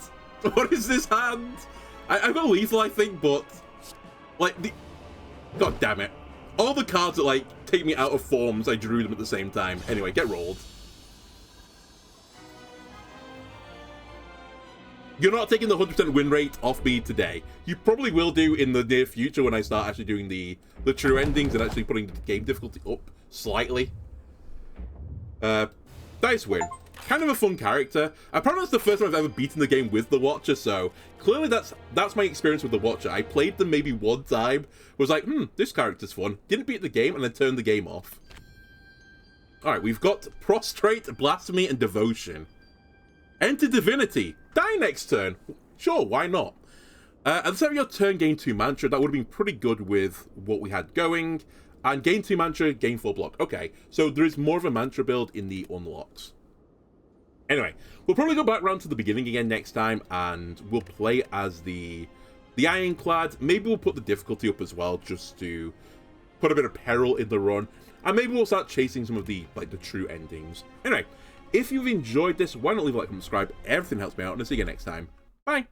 What is this hand? I've got Lethal, I think, but... Like, the... God damn it. All the cards that, like, take me out of forms, I drew them at the same time. Anyway, get rolled. You're not taking the 100% win rate off me today. You probably will do in the near future when I start actually doing the true endings and actually putting the game difficulty up slightly. Nice win. Kind of a fun character. Apparently it's the first time I've ever beaten the game with the Watcher, so clearly that's my experience with the Watcher. I played them maybe one time, was like, this character's fun. Didn't beat the game, and then turned the game off. Alright, we've got Prostrate, Blasphemy, and Devotion. Enter Divinity. Die next turn. Sure, why not? At the start of your turn, gain 2 Mantra. That would have been pretty good with what we had going. And gain 2 Mantra, gain 4 block. Okay, so there is more of a Mantra build in the unlocks. Anyway, we'll probably go back round to the beginning again next time, and we'll play as the Ironclad. Maybe we'll put the difficulty up as well, just to put a bit of peril in the run. And maybe we'll start chasing some of the true endings. Anyway, if you've enjoyed this, why not leave a like and subscribe? Everything helps me out, and I'll see you next time. Bye!